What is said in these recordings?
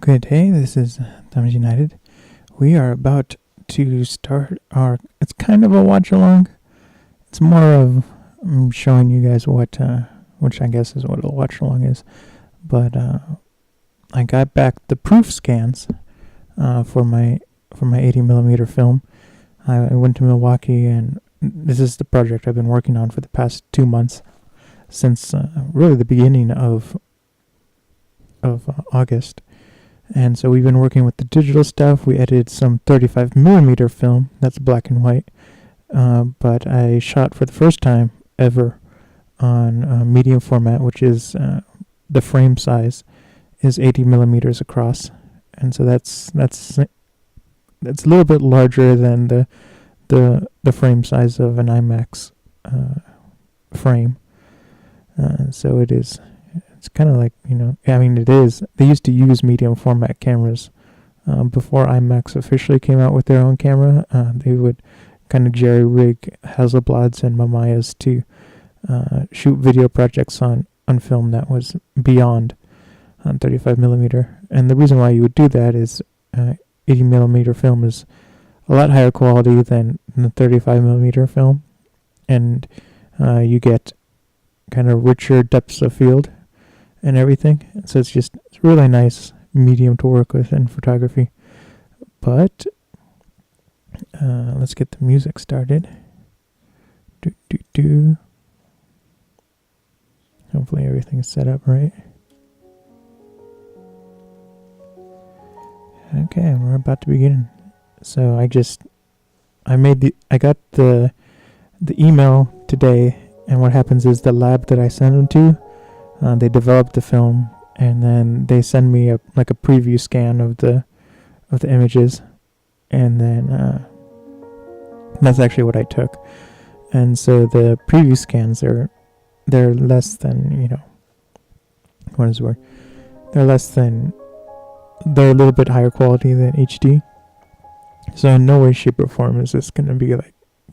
Good day, this is Thumbs United. We are about to start it's kind of a watch along. It's more of showing you guys which I guess is what a watch along is. But I got back the proof scans for my 80mm film. I went to Milwaukee, and this is the project I've been working on for the past 2 months, since really the beginning of August. And so we've been working with the digital stuff. We edited some 35mm film, that's black and white. But I shot for the first time ever on medium format, which is the frame size is 80mm across. And so that's a little bit larger than the frame size of an IMAX frame. So it's kind of like, it is. They used to use medium format cameras before IMAX officially came out with their own camera. They would kind of jerry rig Hasselblads and Mamayas to shoot video projects on film that was beyond 35mm. And the reason why you would do that is 80mm film is a lot higher quality than the 35mm film, and you get kind of richer depths of field and everything. So it's really nice medium to work with in photography. But let's get the music started. Hopefully everything's set up right. Okay, and we're about to begin. So I got the email today, and what happens is the lab that I send them to, they develop the film, and then they send me a preview scan of the images, and then that's actually what I took. And so the preview scans they're less than what is the word? They're a little bit higher quality than HD. So in no way, shape, or form is this going to be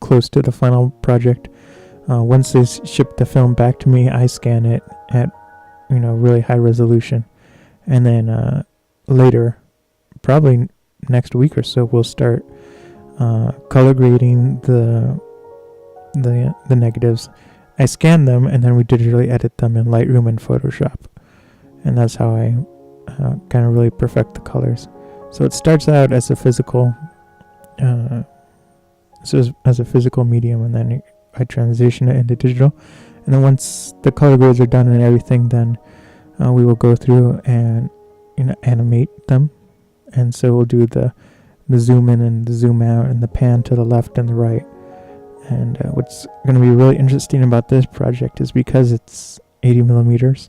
close to the final project. Once they ship the film back to me, I scan it at really high resolution, and then later, probably next week or so, we'll start color grading the negatives. I scan them, and then we digitally edit them in Lightroom and Photoshop, and that's how I kind of really perfect the colors. So it starts out as a physical medium, and then I transition it into digital. And then once the color grades are done and everything, then we will go through and animate them. And so we'll do the zoom in and the zoom out and the pan to the left and the right. And what's going to be really interesting about this project is because it's 80mm.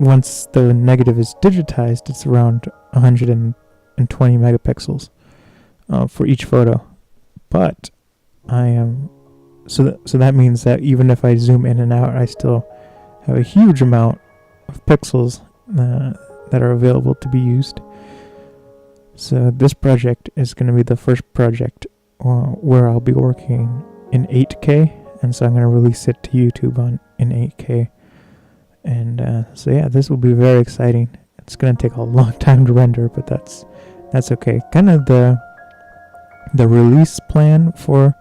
Once the negative is digitized, it's around 120 megapixels for each photo. But so that means that even if I zoom in and out, I still have a huge amount of pixels that are available to be used. So this project is going to be the first project where I'll be working in 8K, and so I'm going to release it to YouTube in 8K. And so yeah, this will be very exciting. It's going to take a long time to render, but that's okay. Kind of the release plan for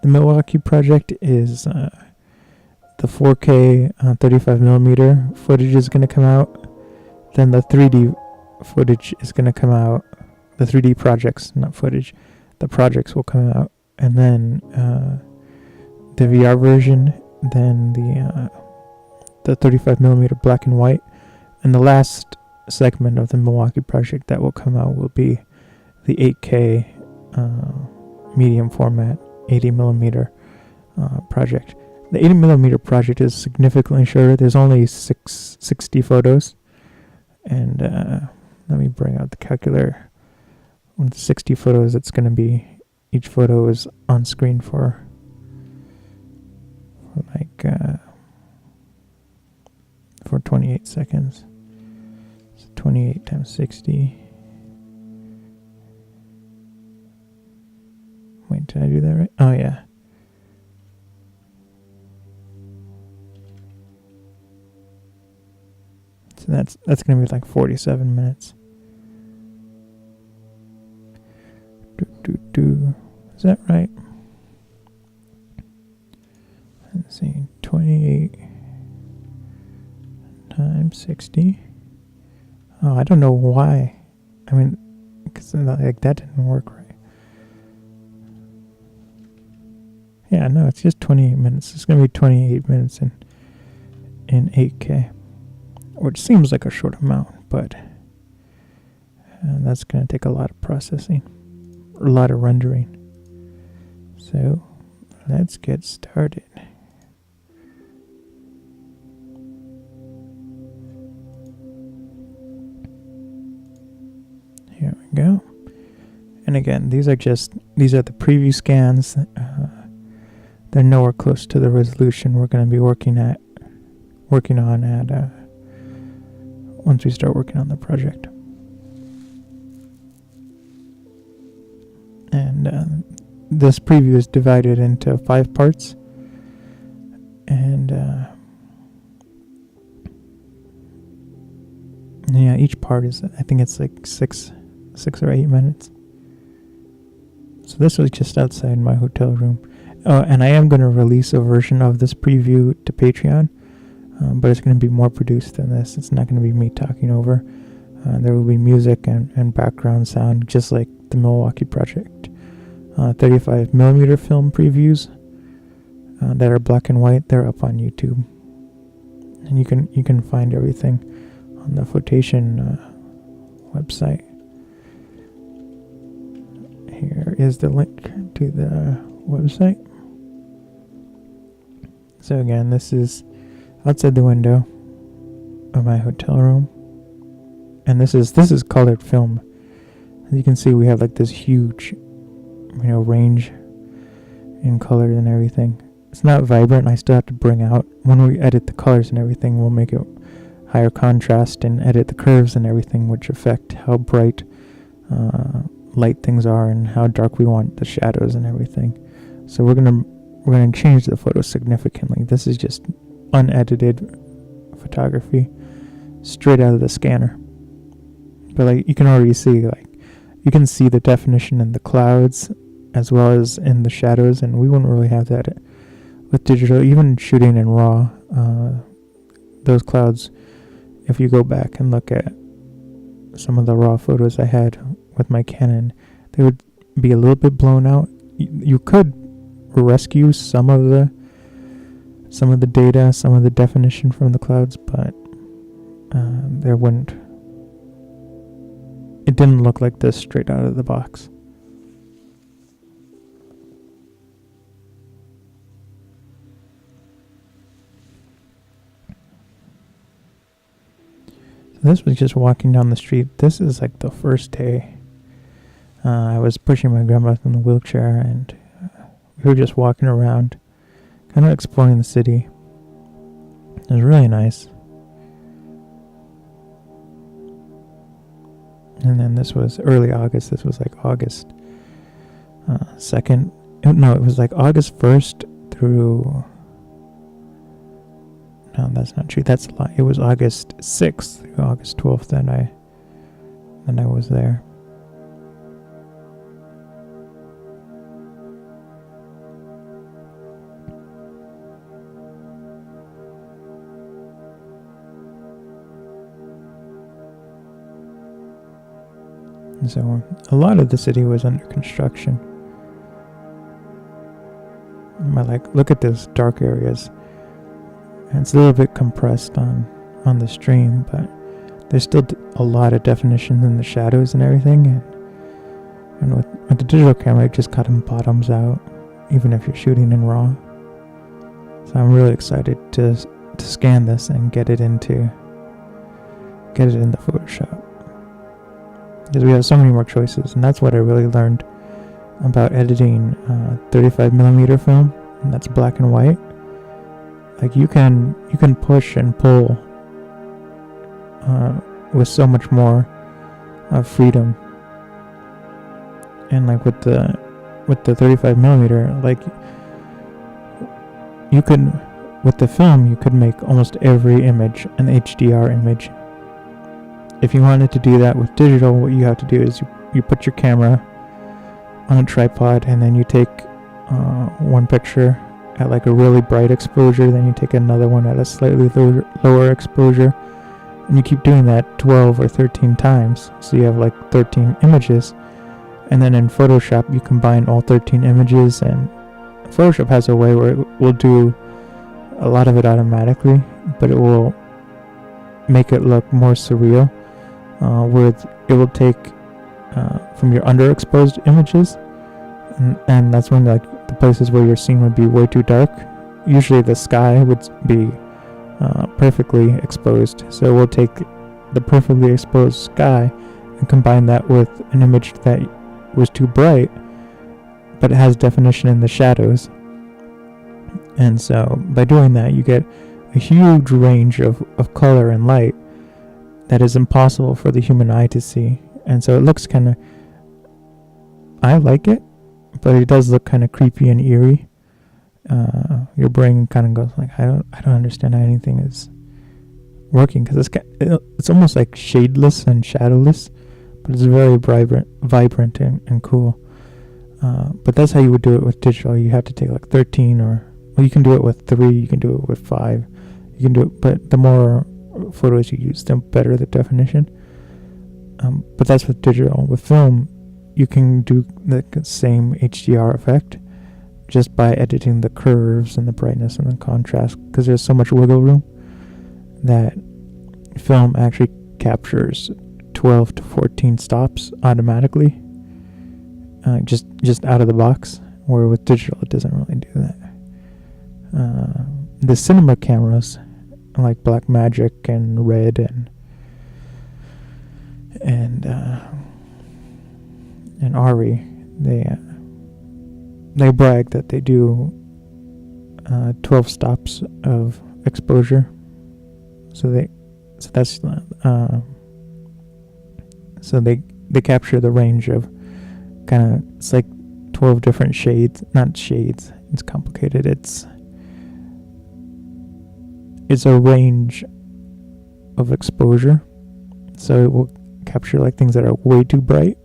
the Milwaukee project is the 4K 35mm footage is going to come out. Then the 3D footage is going to come out. The 3D projects, not footage. The projects will come out. And then the VR version. Then the 35mm black and white. And the last segment of the Milwaukee project that will come out will be the 8K medium format 80mm project. The 80mm project is significantly shorter. There's only 60 photos. And let me bring out the calculator. With 60 photos, it's going to be, each photo is on screen for 28 seconds. So 28 times 60. Wait, did I do that right? Oh, yeah. So that's going to be like 47 minutes. Is that right? Let's see, 28 times 60. Oh, I don't know why. I mean, because like that didn't work right. Yeah, no, it's just 28 minutes. It's going to be 28 minutes in 8K, which seems like a short amount, but that's going to take a lot of processing, a lot of rendering. So let's get started. Here we go. And again, these are the preview scans. They're nowhere close to the resolution we're going to be working on once we start working on the project. And this preview is divided into 5 parts, and yeah, each part is, I think it's like 6 or 8 minutes. So this was just outside my hotel room. Oh, and I am going to release a version of this preview to Patreon, but it's going to be more produced than this. It's not going to be me talking over. There will be music and background sound, just like the Milwaukee project. 35mm film previews that are black and white. They're up on YouTube, and you can find everything on the Flotation website. Here is the link to the website. So again, this is outside the window of my hotel room, and this is colored film. As you can see, we have like this huge, range in colors and everything. It's not vibrant. I still have to bring out, when we edit the colors and everything, we'll make it higher contrast and edit the curves and everything, which affect how bright light things are and how dark we want the shadows and everything. So we're gonna change the photo significantly. This is just unedited photography straight out of the scanner. But like you can already see, you can see the definition in the clouds as well as in the shadows, and we wouldn't really have that with digital. Even shooting in RAW, those clouds, if you go back and look at some of the RAW photos I had with my Canon, they would be a little bit blown out. You could rescue some of the data, some of the definition from the clouds, but it didn't look like this straight out of the box. So this was just walking down the street. This is like the first day. I was pushing my grandma in the wheelchair, and we were just walking around, kind of exploring the city. It was really nice. And then this was early August. This was like August 2nd. No, it was like August 1st through... No, that's not true. That's a lie. It was August 6th through August 12th that I was there. And so a lot of the city was under construction. Look at those dark areas. And it's a little bit compressed on the stream, but there's still a lot of definition in the shadows and everything. And with the digital camera, it just kind of bottoms out, even if you're shooting in RAW. So I'm really excited to scan this and get it into Photoshop, because we have so many more choices, and that's what I really learned about editing 35mm film, and that's black and white. Like you can push and pull with so much more freedom, and like with the 35mm, like you could, with the film, you could make almost every image an HDR image, if you wanted to do that with digital, what you have to do is you put your camera on a tripod, and then you take one picture at like a really bright exposure, then you take another one at a slightly lower exposure, and you keep doing that 12 or 13 times, so you have like 13 images. And then in Photoshop you combine all 13 images, and Photoshop has a way where it will do a lot of it automatically, but it will make it look more surreal, where it will take from your underexposed images, and that's when like the places where your scene would be way too dark. Usually the sky would be perfectly exposed, so we'll take the perfectly exposed sky and combine that with an image that was too bright, but it has definition in the shadows. And so by doing that, you get a huge range of color and light that is impossible for the human eye to see. And so it looks kind of, I like it, but it does look kind of creepy and eerie. Your brain kind of goes like, I don't understand how anything is working, because it's almost like shadeless and shadowless, but it's very vibrant and cool. But that's how you would do it with digital. You have to take like 13, or well, you can do it with 3, you can do it with 5, you can do it, but the more photos you use, the better the definition. But that's with digital. With film, you can do the same HDR effect just by editing the curves and the brightness and the contrast, because there's so much wiggle room that film actually captures 12 to 14 stops automatically, just out of the box, where with digital it doesn't really do that. The cinema cameras like Blackmagic and Red and Ari, they brag that they do 12 stops of exposure. So they capture the range of kind of, it's like 12 different shades, not shades, it's complicated, it's a range of exposure. So it will capture like things that are way too bright.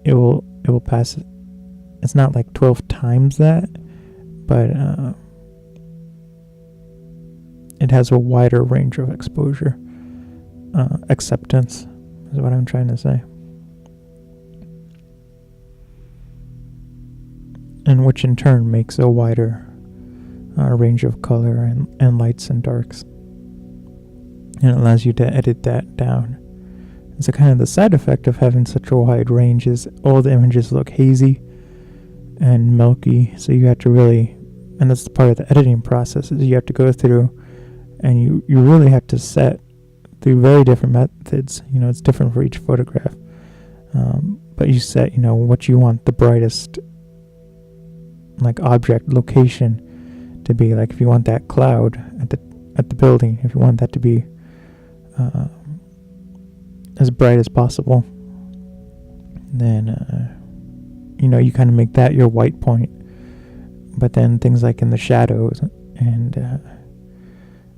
It will pass, it's not like 12 times that, but it has a wider range of exposure. Acceptance is what I'm trying to say. And which in turn makes a wider range of color and lights and darks. And it allows you to edit that down. And so kind of the side effect of having such a wide range is all the images look hazy and milky. So you have to really, and that's part of the editing process, is you have to go through and you really have to set through very different methods. You know, it's different for each photograph. But you set, what you want the brightest like object location to be. Like if you want that cloud at the building, if you want that to be as bright as possible, then you kind of make that your white point. But then things like in the shadows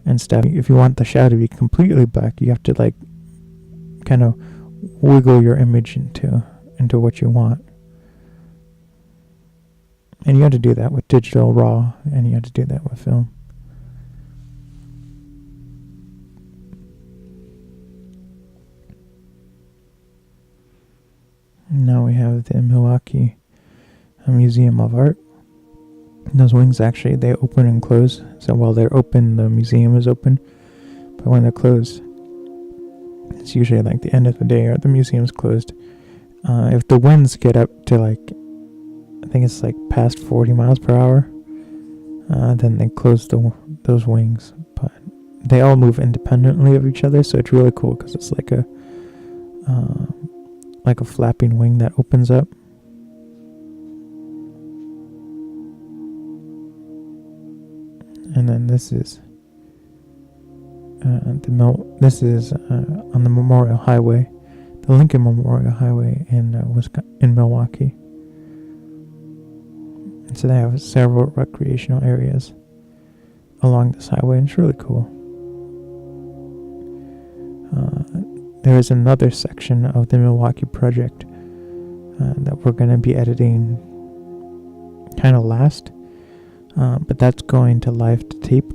and stuff, if you want the shadow to be completely black, you have to like kind of wiggle your image into what you want. And you have to do that with digital raw, and you have to do that with film. Now we have the Milwaukee Museum of Art. Those wings actually, they open and close. So while they're open, the museum is open. But when they're closed, it's usually like the end of the day or the museum's closed. If the winds get up to like, I think it's like past 40 miles per hour, then they close those wings. But they all move independently of each other, so it's really cool because it's like a flapping wing that opens up. And then this is on the Memorial Highway, the Lincoln Memorial Highway in Milwaukee. And so they have several recreational areas along this highway, and it's really cool. there is another section of the Milwaukee project that we're going to be editing kind of last, but that's going to live to tape,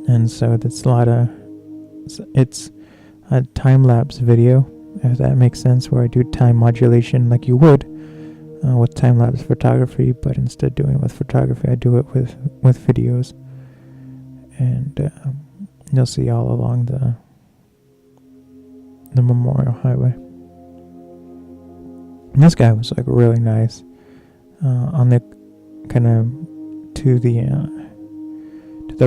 and so that's it's a time-lapse video, if that makes sense, where I do time modulation like you would with time-lapse photography, but instead of doing it with photography, I do it with videos, and you'll see all along the Memorial Highway. And this guy was like really nice. On the kind of to the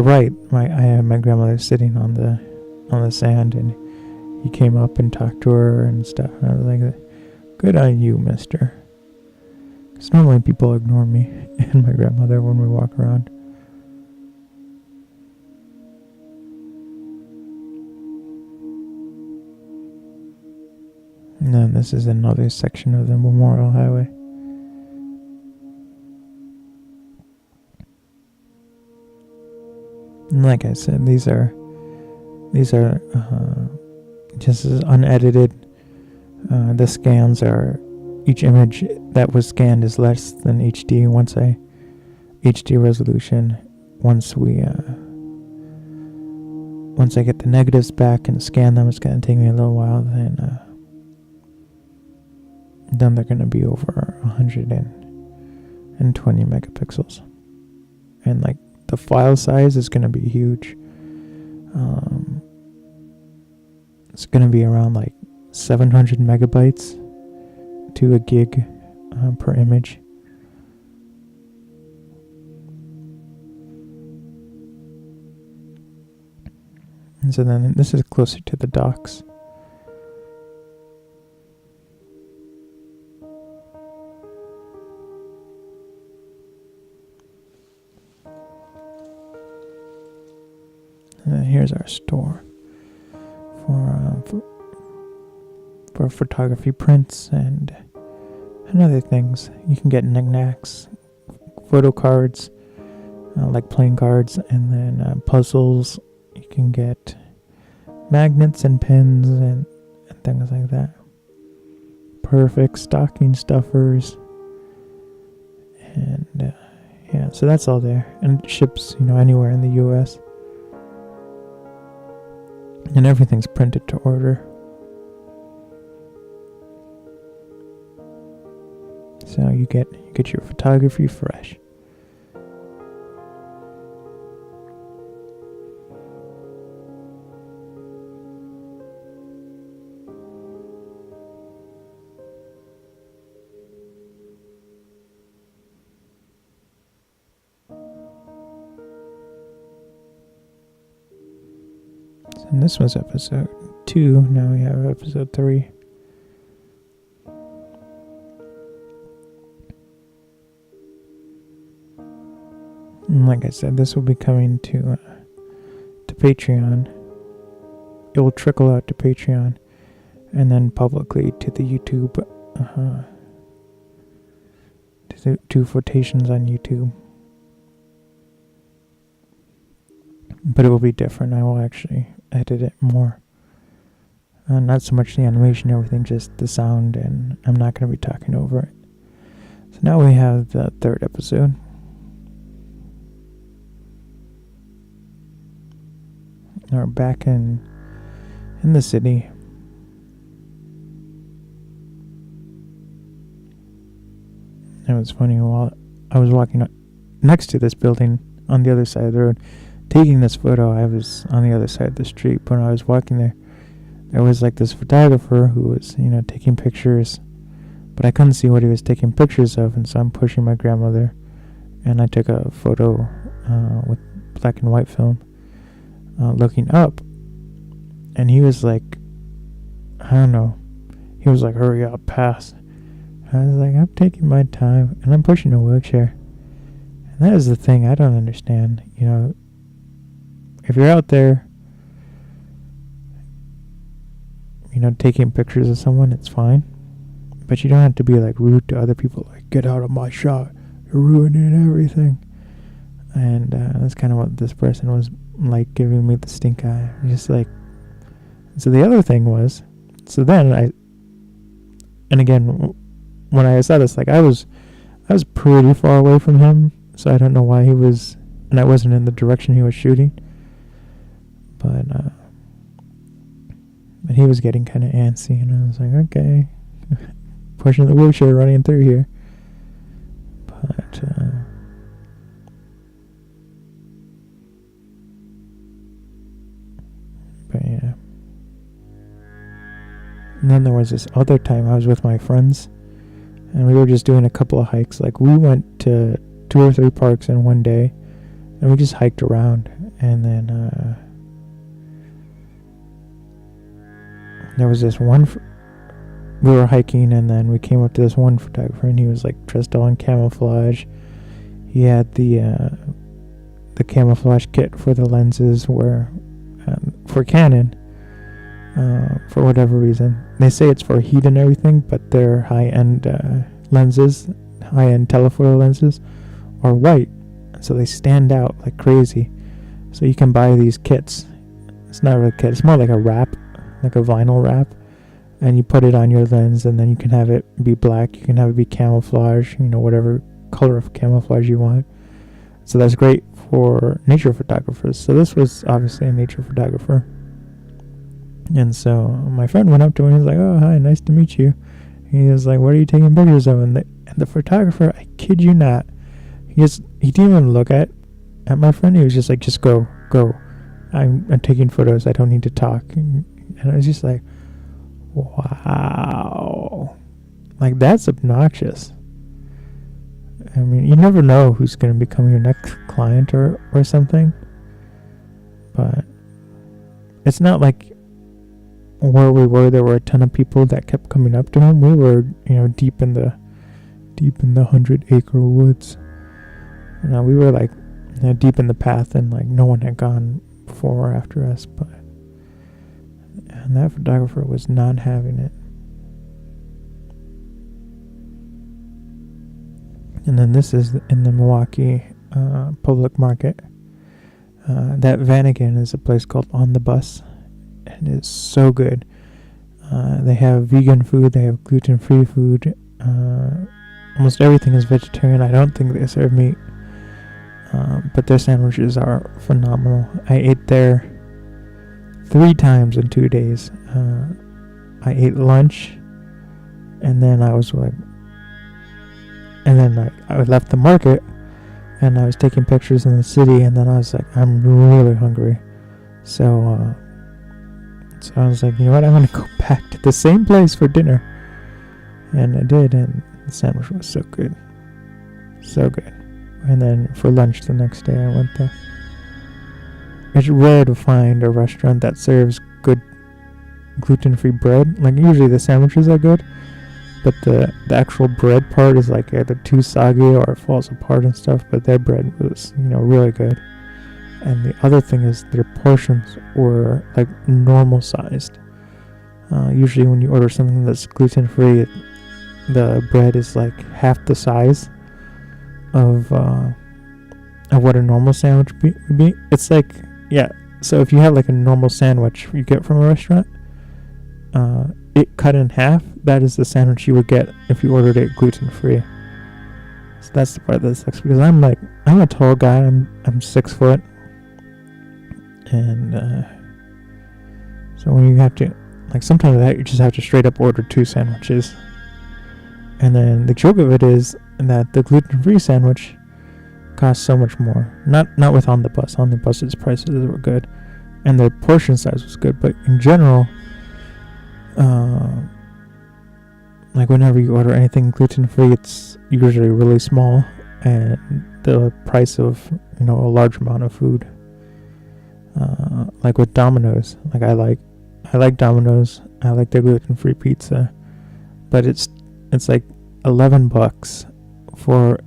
right, I had my grandmother sitting on the sand, and he came up and talked to her and stuff. And I was like, "Good on you, mister." Because normally people ignore me and my grandmother when we walk around. And then this is another section of the Memorial Highway. And like I said, these are just as unedited. The scans are, each image that was scanned is less than HD. Once HD resolution, once I get the negatives back and scan them, it's gonna take me a little while. Then they're gonna be over 120 megapixels, and like the file size is gonna be huge. It's gonna be around like 700 megabytes to a gig per image. And so then this is closer to the docks. And then here's our store for photography prints and other things. You can get knickknacks, photo cards, like playing cards, and then puzzles. You can get magnets and pins and things like that. Perfect stocking stuffers. And yeah, so that's all there. And it ships, anywhere in the US. And everything's printed to order. So you get your photography fresh. And this was episode 2. Now we have episode 3. And like I said, this will be coming to Patreon. It will trickle out to Patreon, and then publicly to the YouTube, to quotations on YouTube. But it will be different. I will actually edit it more. Not so much the animation, everything, just the sound, and I'm not going to be talking over it. So now we have the 3rd episode. We're back in the city. It was funny, while I was walking next to this building on the other side of the road, taking this photo, I was on the other side of the street. But when I was walking there was like this photographer who was, taking pictures, but I couldn't see what he was taking pictures of, and so I'm pushing my grandmother, and I took a photo with black and white film, looking up, and he was like, I don't know, he was like, "Hurry up, pass." I was like, "I'm taking my time, and I'm pushing a wheelchair." And that is the thing I don't understand, if you're out there, taking pictures of someone, it's fine. But you don't have to be like rude to other people, like, "Get out of my shot, you're ruining everything." And that's kind of what this person was like, giving me the stink eye. Just like So the other thing was, so then and again, when I saw this, like I was pretty far away from him, so I don't know why he was, and I wasn't in the direction he was shooting. But he was getting kind of antsy, and I was like, okay, pushing the wheelchair, running through here. But yeah. And then there was this other time I was with my friends, and we were just doing a couple of hikes. Like, we went to 2 or 3 parks in one day, and we just hiked around. And then there was this one, we were hiking, and then we came up to this one photographer, and he was like dressed all in camouflage. He had the camouflage kit for the lenses, where for Canon, for whatever reason. They say it's for heat and everything, but their high-end lenses, high-end telephoto lenses, are white, so they stand out like crazy. So you can buy these kits. It's not really a kit, it's more like a wrap, like a vinyl wrap, and you put it on your lens, and then you can have it be black, you can have it be camouflage, whatever color of camouflage you want. So that's great for nature photographers. So this was obviously a nature photographer. And so my friend went up to him and he was like, "Oh, hi, nice to meet you." He was like, "What are you taking pictures of?" And the photographer, I kid you not, he didn't even look at my friend. He was just like, "Just go. I'm taking photos. I don't need to talk." And I was just like, wow. Like, that's obnoxious. I mean, you never know who's going to become your next client or something. But it's not like where we were, there were a ton of people that kept coming up to him. We were, deep in the 100-acre woods. We were like deep in the path, and like no one had gone before or after us. And that photographer was not having it. And then this is in the Milwaukee public market. That Vanagon is a place called On the Bus, and it's so good. They have vegan food, they have gluten-free food. Almost everything is vegetarian. I don't think they serve meat, but their sandwiches are phenomenal. I ate there 3 times in 2 days. I ate lunch, and then I was like, I left the market, and I was taking pictures in the city, and then I was like, I'm really hungry. So I was like, you know what, I'm going to go back to the same place for dinner. And I did, and the sandwich was so good. So good. And then for lunch the next day, I went there. It's rare to find a restaurant that serves good gluten-free bread. Like, usually the sandwiches are good, but the actual bread part is like either too soggy or it falls apart and stuff. But their bread was, really good. And the other thing is their portions were like normal sized. Usually when you order something that's gluten-free, the bread is like half the size of what a normal sandwich would be. It's like, yeah, so if you have like a normal sandwich you get from a restaurant, it cut in half, that is the sandwich you would get if you ordered it gluten-free. So that's the part that sucks, because I'm a tall guy, I'm 6 foot, and so when you have to, like, sometimes you just have to straight up order 2 sandwiches. And then the joke of it is that the gluten-free sandwich costs so much more. Not with On the Bus. On the Bus's prices were good, and their portion size was good, but in general, like whenever you order anything gluten-free, it's usually really small, and the price of a large amount of food. Like with Domino's, like I like Domino's. I like their gluten-free pizza, but it's like $11 for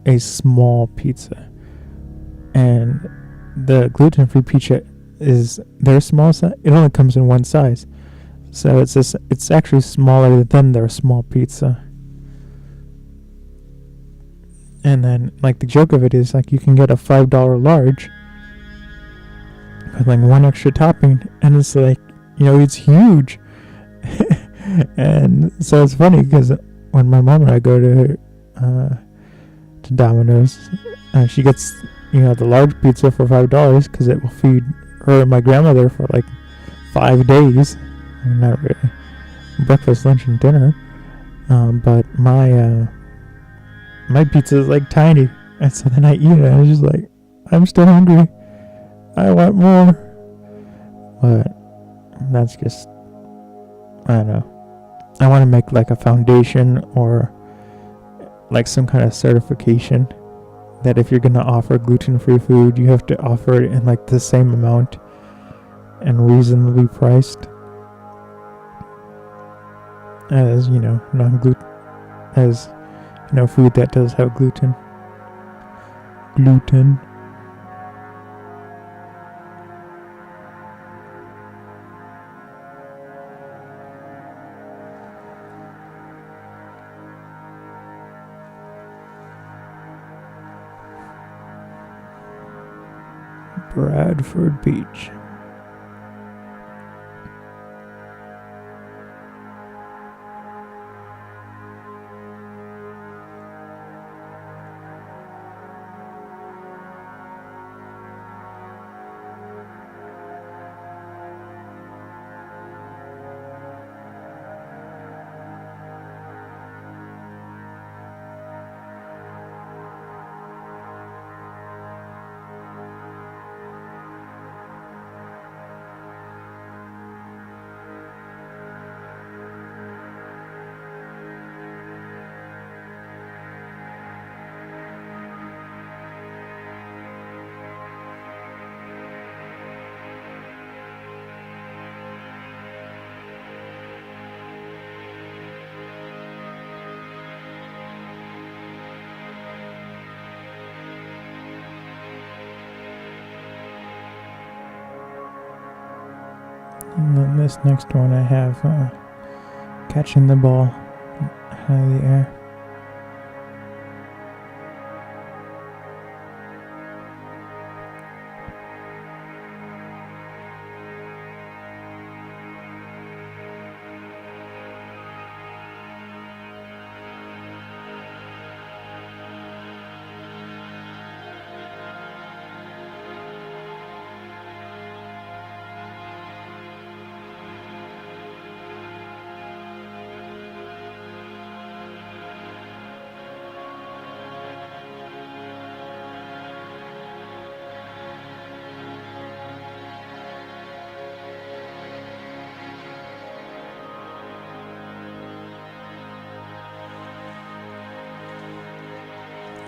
a small pizza, and the gluten-free pizza is their small size. It only comes in one size, so it's actually smaller than their small pizza. And then, like, the joke of it is, like, you can get a $5 large with like one extra topping, and it's like it's huge. And so it's funny because when my mom and I go to Domino's, she gets the large pizza for $5 because it will feed her and my grandmother for like 5 days. Not really breakfast, lunch, and dinner. But my pizza is like tiny, and so then I eat it, and it's just like, I'm still hungry. I want more. But that's just, I don't know. I want to make like a foundation or like some kind of certification that if you're going to offer gluten-free food, you have to offer it in like the same amount and reasonably priced as, non-gluten, as, food that does have gluten. Bradford Beach. And then this next one I have catching the ball out of the air.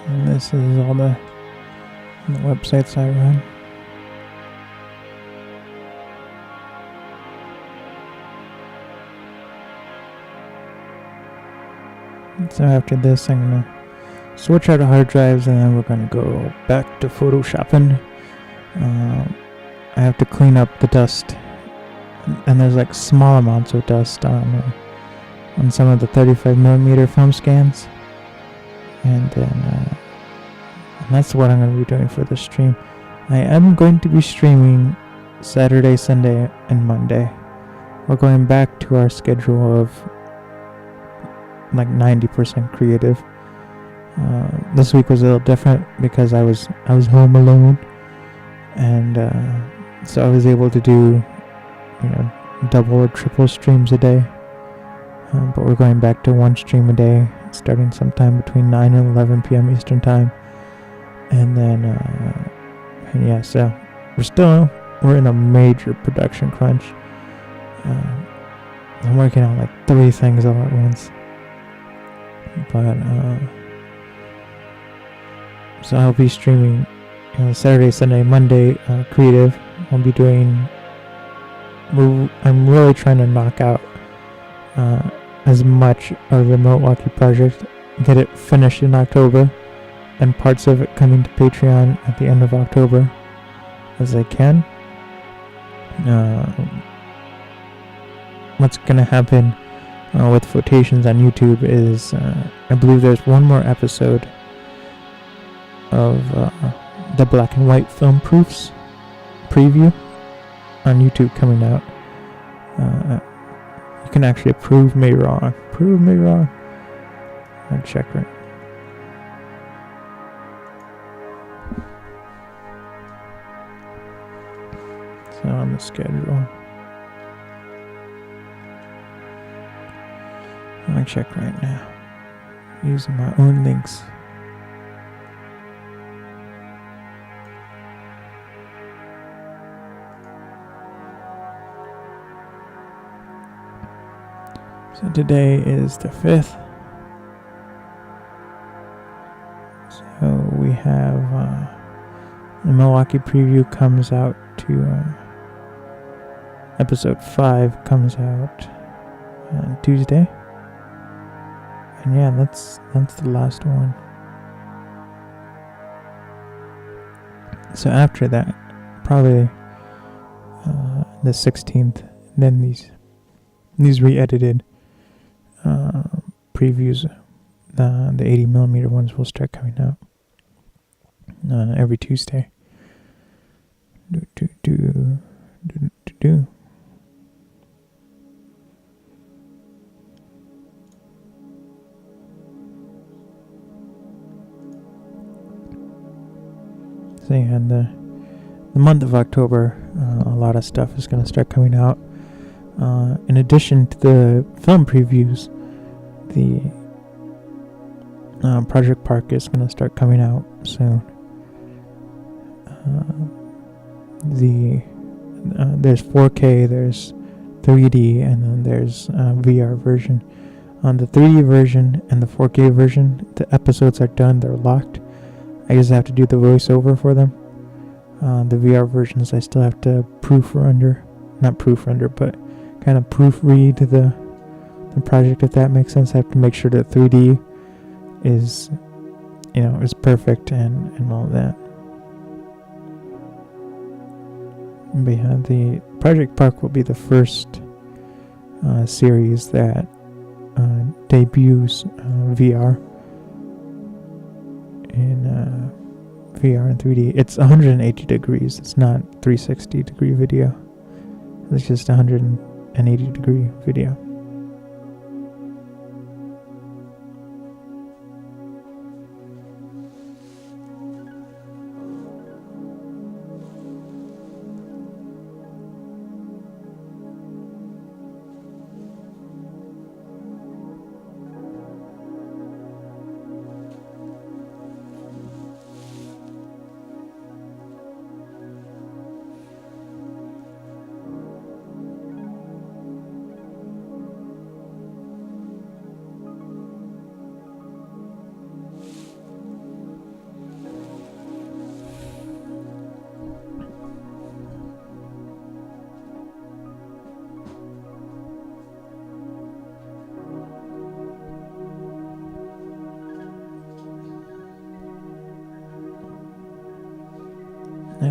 And this is all the websites I run. So after this, I'm going to switch out the hard drives, and then we're going to go back to photoshopping. I have to clean up the dust, and there's like small amounts of dust on some of the 35mm film scans. And then and that's what I'm going to be doing for this stream. I am going to be streaming Saturday, Sunday, and Monday. We're going back to our schedule of like 90% creative. This week was a little different because I was home alone, and so I was able to do double or triple streams a day. But we're going back to one stream a day, starting sometime between 9 and 11 p.m. Eastern Time. And then, so we're in a major production crunch. I'm working on like 3 things all at once. But, so I'll be streaming Saturday, Sunday, Monday, creative. I'll be doing, I'm really trying to knock out as much of the Milwaukee project, get it finished in October, and parts of it coming to Patreon at the end of October as I can. What's going to happen with Flotations on YouTube is I believe there's one more episode of the black and white film proofs preview on YouTube coming out. You can actually prove me wrong. Prove me wrong. I'll check right. So on the schedule. I'm gonna check right now. Using my own links. So today is the 5th. So we have the Milwaukee preview comes out to episode 5 comes out on Tuesday. And yeah, that's the last one. So after that, probably the 16th, then these re-edited previews, the 80mm ones will start coming out every Tuesday. So yeah, and the month of October, a lot of stuff is going to start coming out. In addition to the film previews, the Project Park is going to start coming out soon. There's 4K, there's 3D, and then there's VR version. On the 3D version and the 4K version, the episodes are done, they're locked. I just have to do the voiceover for them. The VR versions, I still have to not proofrender, but kind of proofread the project, if that makes sense. I have to make sure that 3D is perfect and all that. But yeah, the Project Park will be the first series that debuts VR in VR and 3D. It's 180 degrees. It's not 360 degree video. It's just 180 degree video.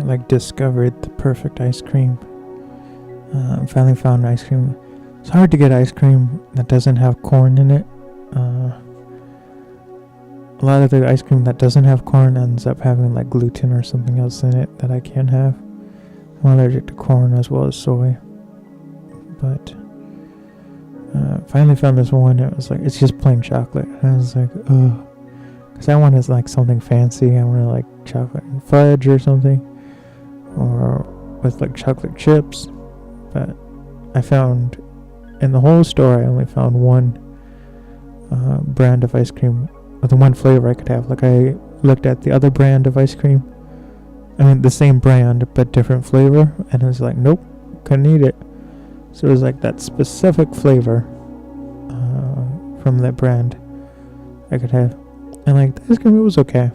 I discovered the perfect ice cream. Finally found ice cream. It's hard to get ice cream that doesn't have corn in it. A lot of the ice cream that doesn't have corn ends up having like gluten or something else in it that I can't have. I'm allergic to corn as well as soy. But finally found this one. It was like, it's just plain chocolate. And I was like, ugh. Because I wanted like something fancy. I wanted like chocolate and fudge or something. Or with like chocolate chips. But I found, in the whole store, I only found one brand of ice cream, or the one flavor I could have. Like, I looked at the other brand of ice cream. I mean, the same brand, but different flavor. And I was like, nope, couldn't eat it. So it was like that specific flavor from that brand I could have. And like, the ice cream, it was okay.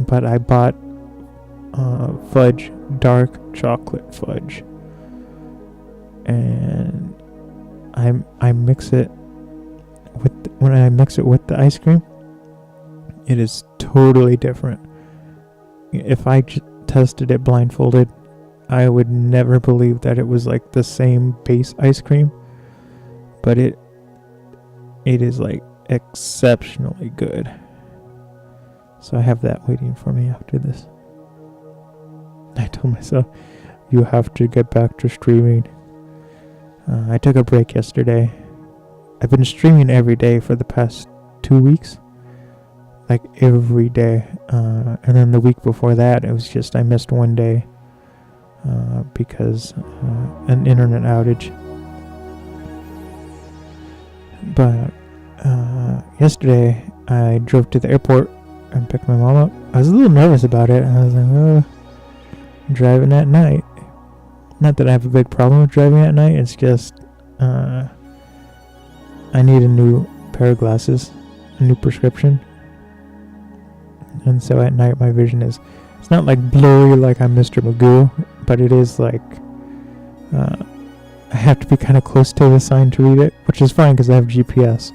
But I bought fudge, dark chocolate fudge. And I mix it when I mix it with the ice cream, it is totally different. If I tested it blindfolded, I would never believe that it was like the same base ice cream, but it is like exceptionally good. So I have that waiting for me after this. I told myself, you have to get back to streaming. I took a break yesterday. I've been streaming every day for the past 2 weeks, like every day. And then the week before that, it was just I missed one day because an internet outage. But yesterday, I drove to the airport and picked my mom up. I was a little nervous about it. I was like, oh, driving at night. Not that I have a big problem with driving at night. It's just I need a new pair of glasses, a new prescription. And so at night my vision is, it's not like blurry like I'm Mr. Magoo, but it is like I have to be kind of close to the sign to read it, which is fine because I have GPS.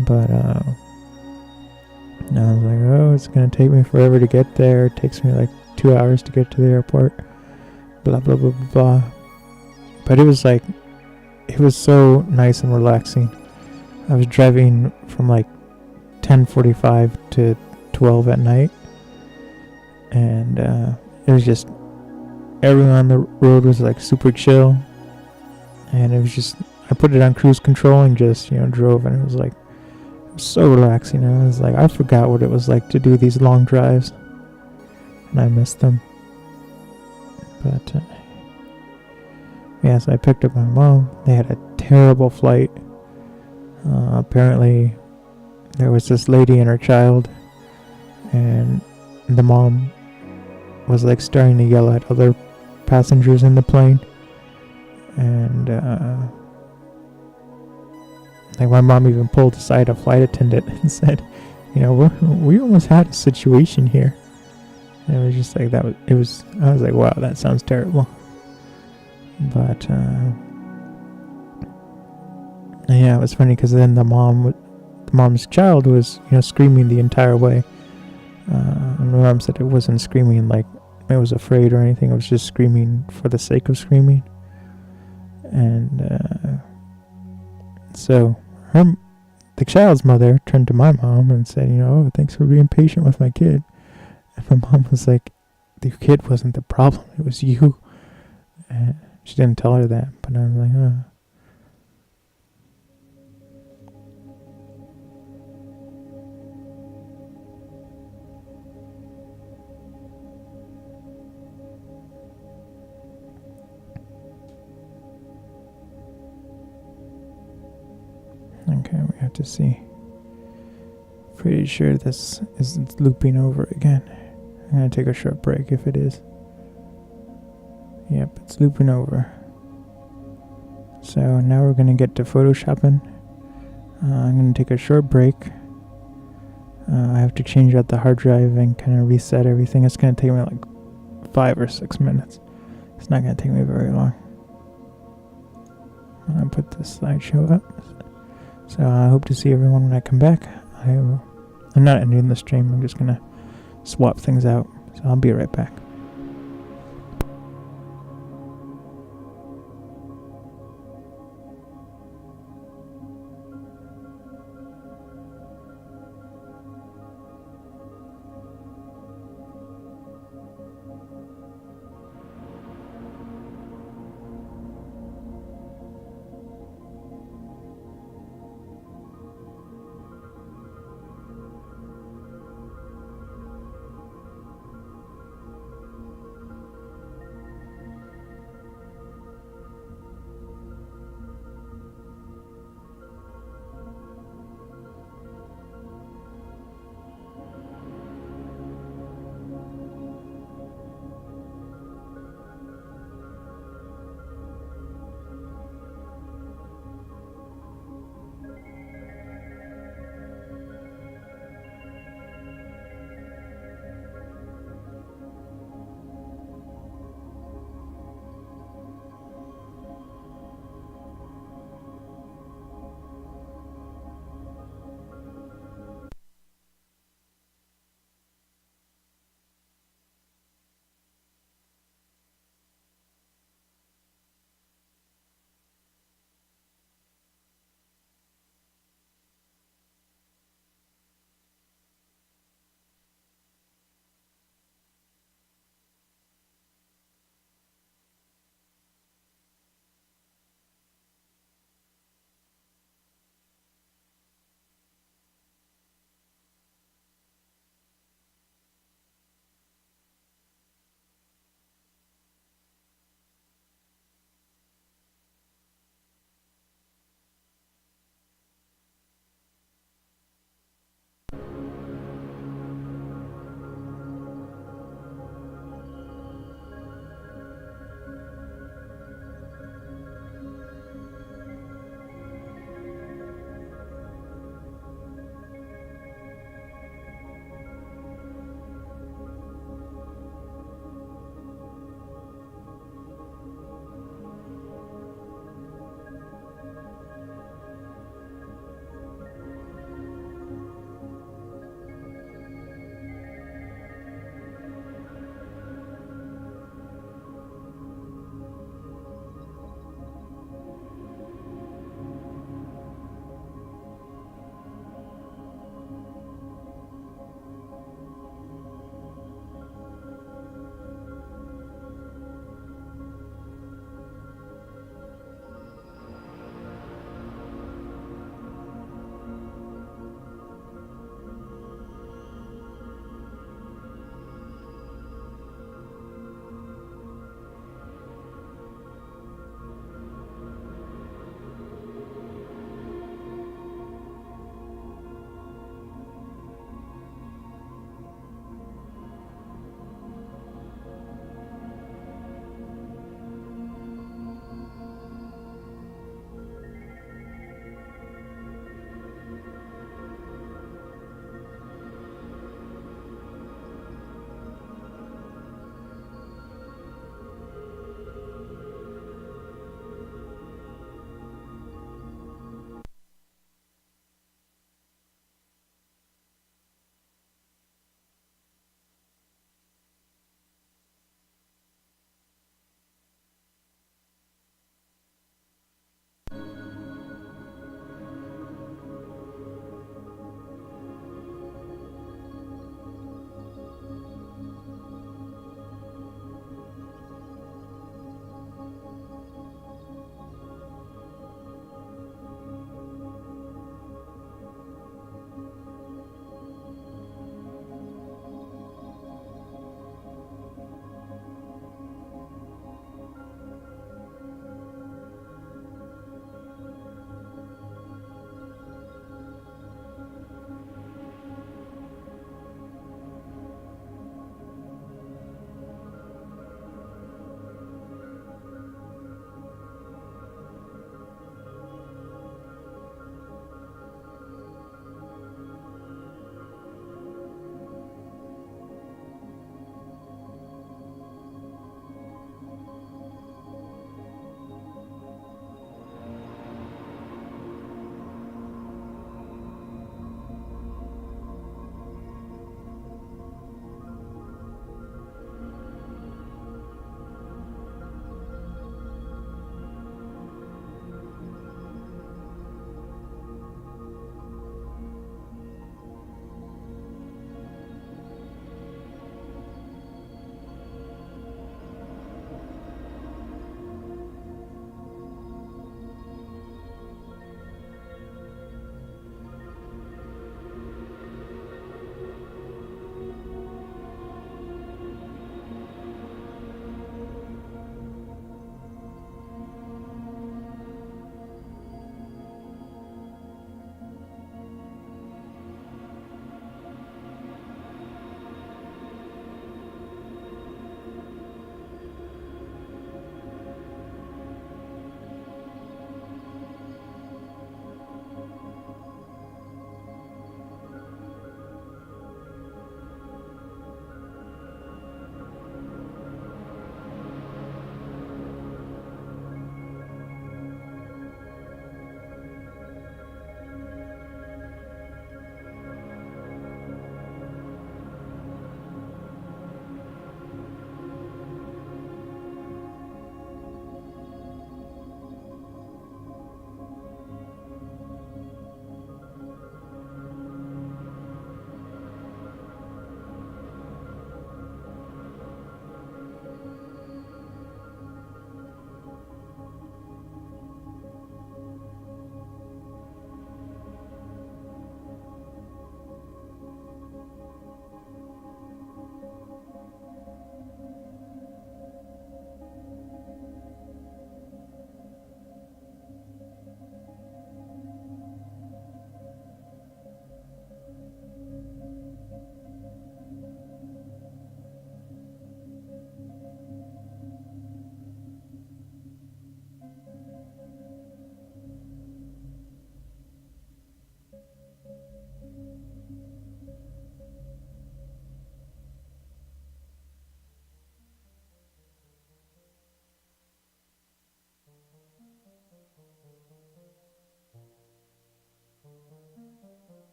But I was like, oh, it's going to take me forever to get there. It takes me like 2 hours to get to the airport. Blah, blah, blah, blah, blah. But it was like, it was so nice and relaxing. I was driving from like 10:45 to 12 at night. And it was just, everyone on the road was like super chill. And it was just, I put it on cruise control and just, drove, and it was like, so relaxing. And I was like, I forgot what it was like to do these long drives, and I missed them. But yeah, so I picked up my mom. They had a terrible flight. Apparently there was this lady and her child, and the mom was like starting to yell at other passengers in the plane. And like my mom even pulled aside a flight attendant and said, we almost had a situation here. And it was just like I was like, wow, that sounds terrible. But yeah, it was funny because then the mom's child was screaming the entire way. And my mom said it wasn't screaming like it was afraid or anything. It was just screaming for the sake of screaming. And so the child's mother turned to my mom and said, oh, thanks for being patient with my kid. And my mom was like, the kid wasn't the problem, it was you. And she didn't tell her that, but I was like, oh. Okay, we have to see. Pretty sure this isn't looping over again. I'm gonna take a short break if it is. Yep, it's looping over. So now we're gonna get to photoshopping. I'm gonna take a short break. I have to change out the hard drive and kind of reset everything. It's gonna take me like 5 or 6 minutes. It's not gonna take me very long. I'm gonna put this slideshow up. So I hope to see everyone when I come back. I'm not ending the stream. I'm just gonna swap things out. So I'll be right back.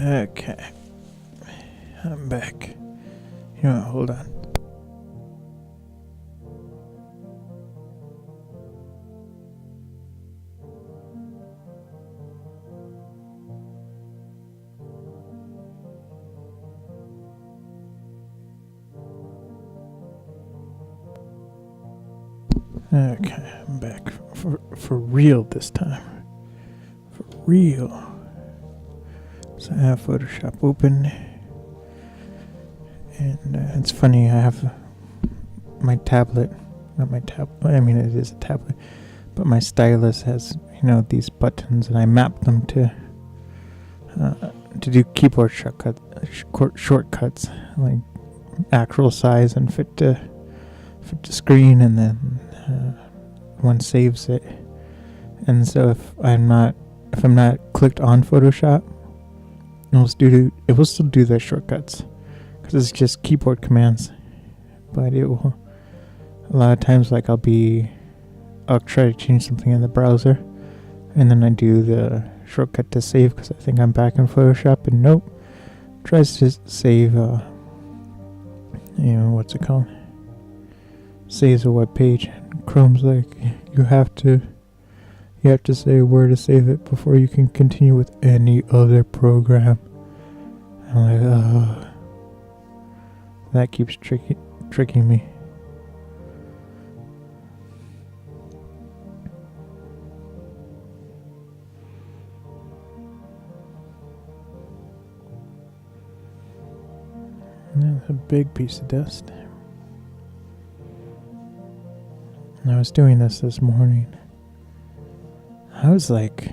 Okay. I'm back. You know what, hold on. Okay, I'm back for real this time. For real. So I have Photoshop open, and it's funny, I have my tablet, not my tablet, I mean it is a tablet, but my stylus has, these buttons, and I map them to do keyboard shortcuts, like actual size and fit to screen, and then one saves it. And so if I'm not clicked on Photoshop, it will still do the shortcuts because it's just keyboard commands. But it will, a lot of times, like I'll try to change something in the browser, and then I do the shortcut to save because I think I'm back in Photoshop, and nope, tries to save what's it called, saves a web page. And Chrome's like, you have to say where to save it before you can continue with any other program. I'm like, that keeps tricking me. That's a big piece of dust. I was doing this morning. I was like,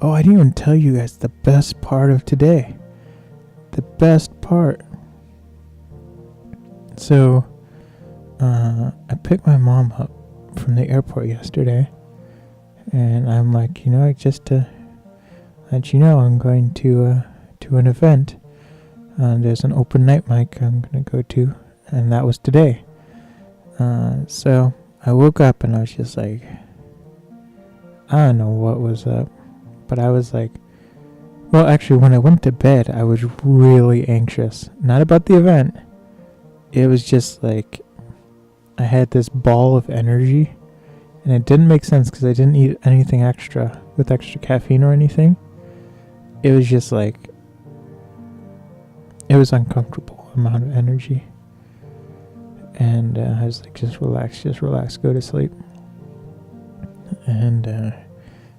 oh, I didn't even tell you guys the best part of today. The best part. So, I picked my mom up from the airport yesterday, and I'm like, just to let you know, I'm going to an event. There's an open night mic I'm going to go to, and that was today. So I woke up and I was just like, I don't know what was up, but I was like, well, actually, when I went to bed, I was really anxious. Not about the event. It was just like, I had this ball of energy, and it didn't make sense because I didn't eat anything extra with extra caffeine or anything. It was just like, it was uncomfortable amount of energy. And I was like, just relax, go to sleep. And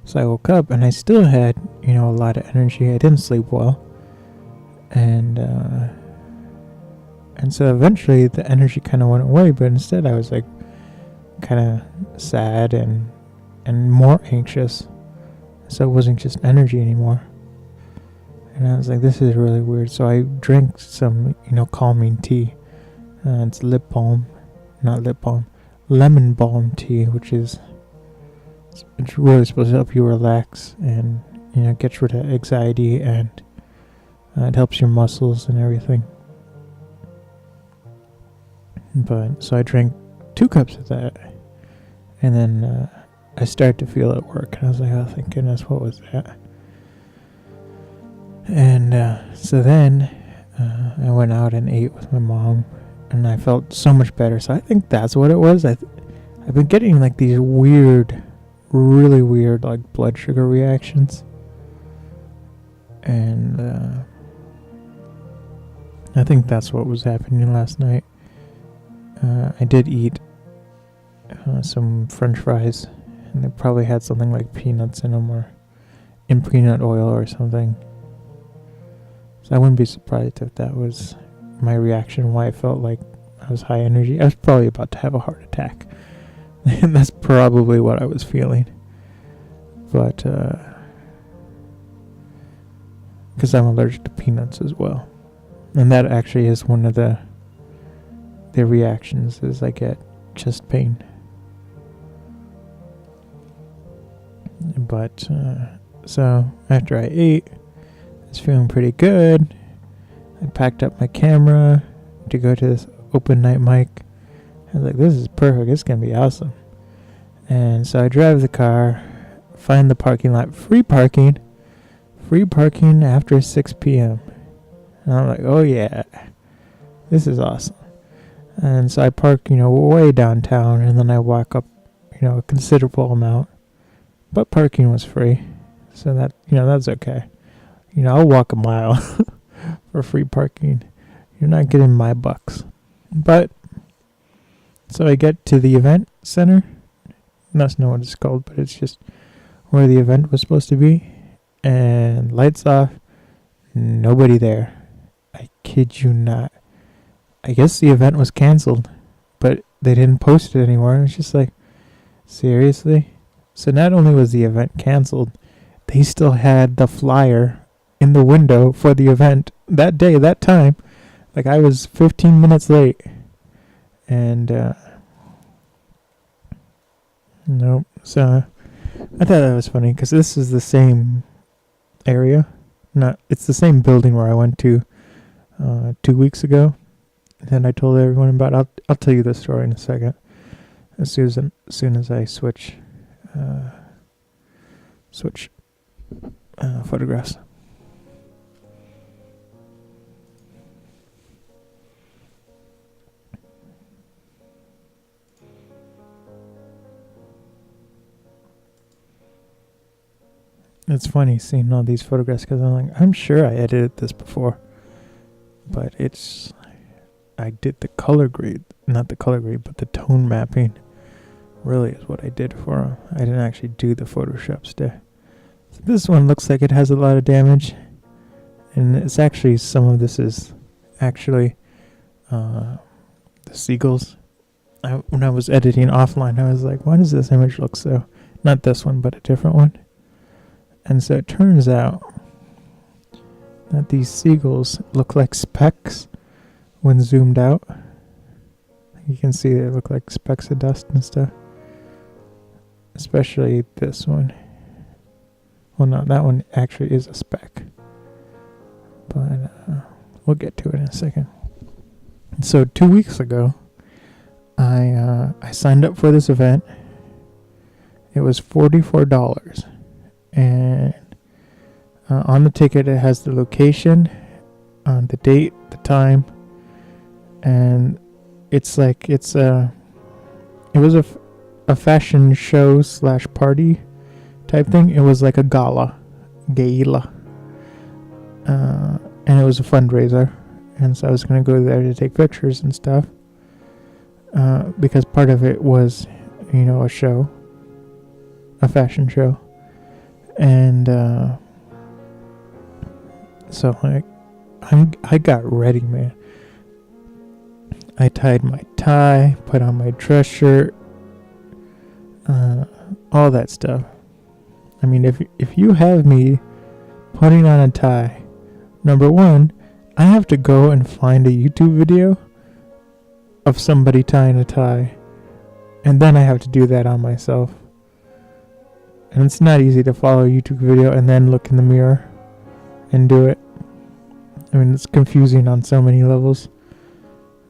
so I woke up, and I still had, a lot of energy. I didn't sleep well. And so eventually the energy kind of went away, but instead I was like kind of sad and more anxious. So it wasn't just energy anymore. And I was like, this is really weird. So I drank some, calming tea. It's lemon balm tea, which is, it's really supposed to help you relax and, gets rid of anxiety, and it helps your muscles and everything. But, so I drank 2 cups of that, and then I started to feel it work, and I was like, oh, thank goodness, what was that? And so then I went out and ate with my mom, and I felt so much better. So I think that's what it was. I've been getting like these weird, really weird, like blood sugar reactions, and I think that's what was happening last night. I did eat some French fries, and they probably had something like peanuts in them, or in peanut oil or something. So I wouldn't be surprised if that was my reaction, why I felt like I was high energy. I was probably about to have a heart attack. And that's probably what I was feeling. But, because I'm allergic to peanuts as well. And that actually is one of the reactions, is I get chest pain. But, so after I ate, I was feeling pretty good. I packed up my camera to go to this open night mic. I was like, this is perfect. It's going to be awesome. And so I drive the car, find the parking lot, free parking free parking after 6 p.m. And I'm like, oh yeah, this is awesome. And so I park, way downtown, and then I walk up, a considerable amount. But parking was free, so that, that's okay. I'll walk a mile for free parking. You're not getting my bucks. But, so I get to the event center. That's not what it's called, but it's just where the event was supposed to be. And lights off, nobody there. I kid you not. I guess the event was canceled, but they didn't post it anymore. It's just like, seriously? So not only was the event canceled, they still had the flyer in the window for the event that day, that time. Like, I was 15 minutes late. And, nope. So I thought that was funny because this is the same area. It's the same building where I went to 2 weeks ago. Then I told everyone about it. I'll tell you the story in a second. As soon as I switch photographs. It's funny seeing all these photographs because I'm like, I'm sure I edited this before, but I did the color grade, not the color grade, but the tone mapping really is what I did for them. I didn't actually do the Photoshop stuff. So this one looks like it has a lot of damage, and it's actually, some of this is actually the seagulls. When I was editing offline, I was like, why does this image look so, not this one, but a different one? And so it turns out that these seagulls look like specks when zoomed out. You can see they look like specks of dust and stuff. Especially this one. Well, no, that one actually is a speck. But we'll get to it in a second. So 2 weeks ago, I signed up for this event. It was $44. And on the ticket it has the location, the date, the time, and it was a fashion show / party type thing. It was like a gala, and it was a fundraiser, and so I was going to go there to take pictures and stuff, because part of it was, a show, a fashion show. And so I got ready, man. I tied my tie, put on my dress shirt, all that stuff. I mean, if you have me putting on a tie, number one, I have to go and find a YouTube video of somebody tying a tie, and then I have to do that on myself. And it's not easy to follow a YouTube video and then look in the mirror and do it. I mean, it's confusing on so many levels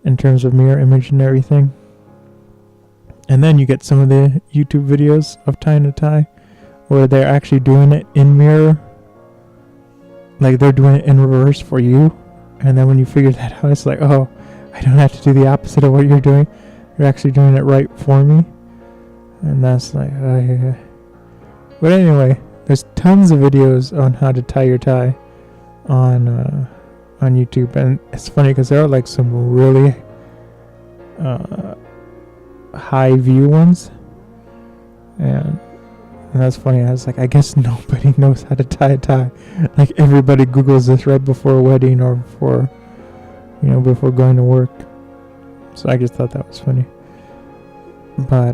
in terms of mirror image and everything. And then you get some of the YouTube videos of tying a tie where they're actually doing it in mirror. Like, they're doing it in reverse for you. And then when you figure that out, it's like, oh, I don't have to do the opposite of what you're doing. You're actually doing it right for me. And that's like, oh yeah. But anyway, there's tons of videos on how to tie your tie on YouTube, and it's funny because there are like some really high view ones, and that's funny. I was like, I guess nobody knows how to tie a tie. Like, everybody Googles this right before a wedding or before going to work. So I just thought that was funny. But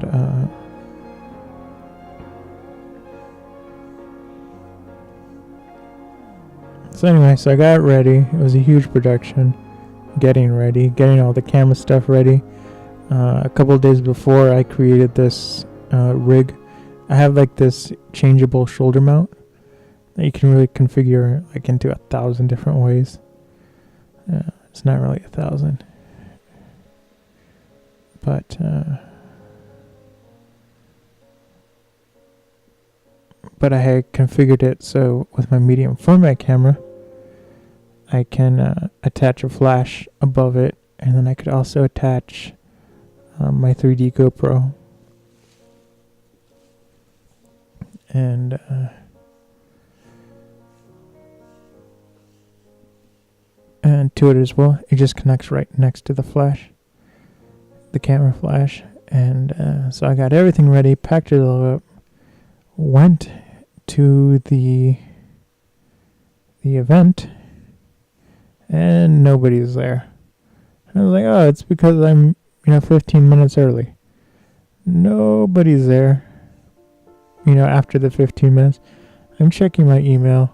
so anyway, so I got ready. It was a huge production. Getting ready, getting all the camera stuff ready. A couple of days before, I created this rig. I have like this changeable shoulder mount that you can really configure like into 1,000 different ways. It's not really 1,000, but I had configured it so with my medium format camera, I can attach a flash above it, and then I could also attach my 3D GoPro. And to it as well. It just connects right next to the flash, the camera flash. And so I got everything ready, packed it all up, went to the event, and nobody's there. I was like, oh, it's because I'm 15 minutes early. Nobody's there. After the 15 minutes, I'm checking my email,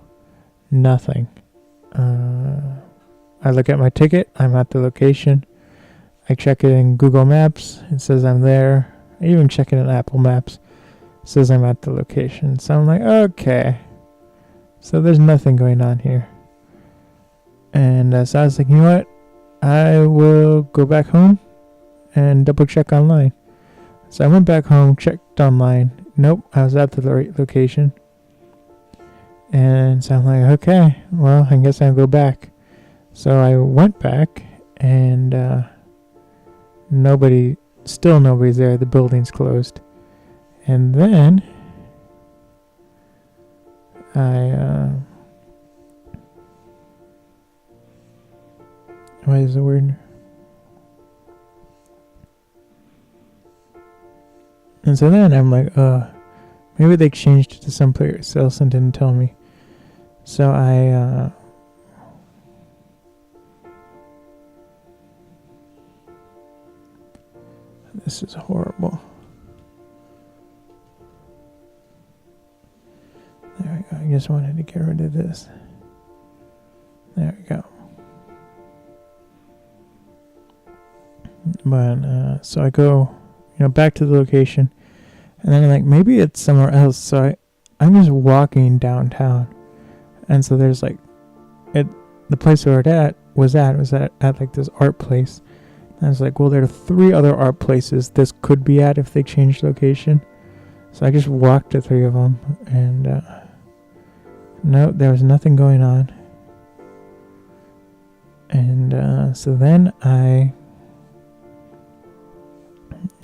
nothing. I look at my ticket, I'm at the location. I check it in Google Maps, it says I'm there. I even check it in Apple Maps, it says I'm at the location. So I'm like, okay, so there's nothing going on here. And so I was like, you know what, I will go back home and double check online. So I went back home, checked online. Nope, I was at the right location. And so I'm like, okay, well, I guess I'll go back. So I went back, and still nobody's there. The building's closed. And then what is the word? And so then I'm like, maybe they changed it to someplace else and didn't tell me. So this is horrible. There we go. I just wanted to get rid of this. There we go. But so I go back to the location, and then I'm like, maybe it's somewhere else. So I'm just walking downtown, and so there's like the place where it was at like this art place. And I was like, well, there are 3 other art places this could be at if they changed location. So I just walked to 3 of them, and no, there was nothing going on. And so then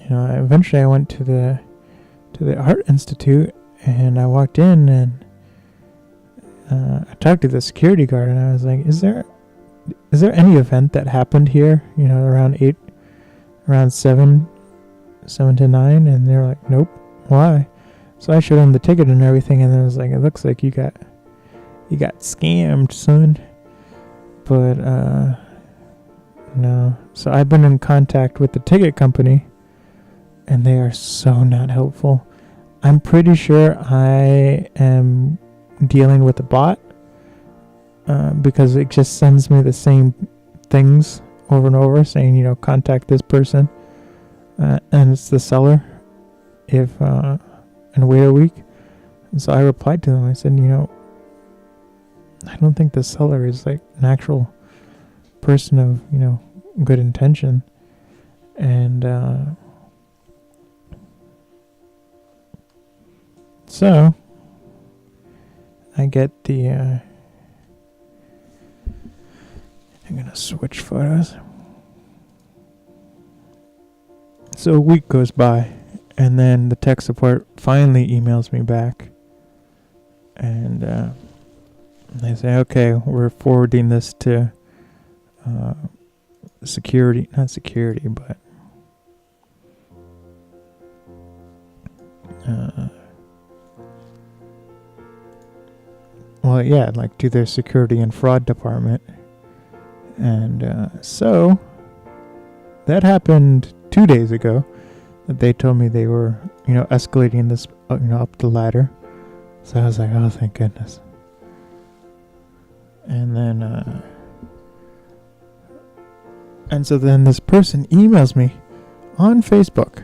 eventually I went to the Art Institute, and I walked in, and I talked to the security guard, and I was like, is there any event that happened here, around 7 to 9? And they're like, nope. Why? So I showed them the ticket and everything, and I was like, it looks like you got scammed, son. But no. So I've been in contact with the ticket company, and they are so not helpful. I'm pretty sure I am dealing with a bot, because it just sends me the same things over and over, saying, contact this person, and it's the seller, and wait a week. And so I replied to them. I said, I don't think the seller is like an actual person of, good intention. And so I get the I'm gonna switch photos. So a week goes by, and then the tech support finally emails me back, and they say, okay, we're forwarding this to security, not security, but well, yeah, like to their security and fraud department. And so that happened 2 days ago, that they told me they were, escalating this, up the ladder. So I was like, oh, thank goodness. And then, and so then this person emails me on Facebook,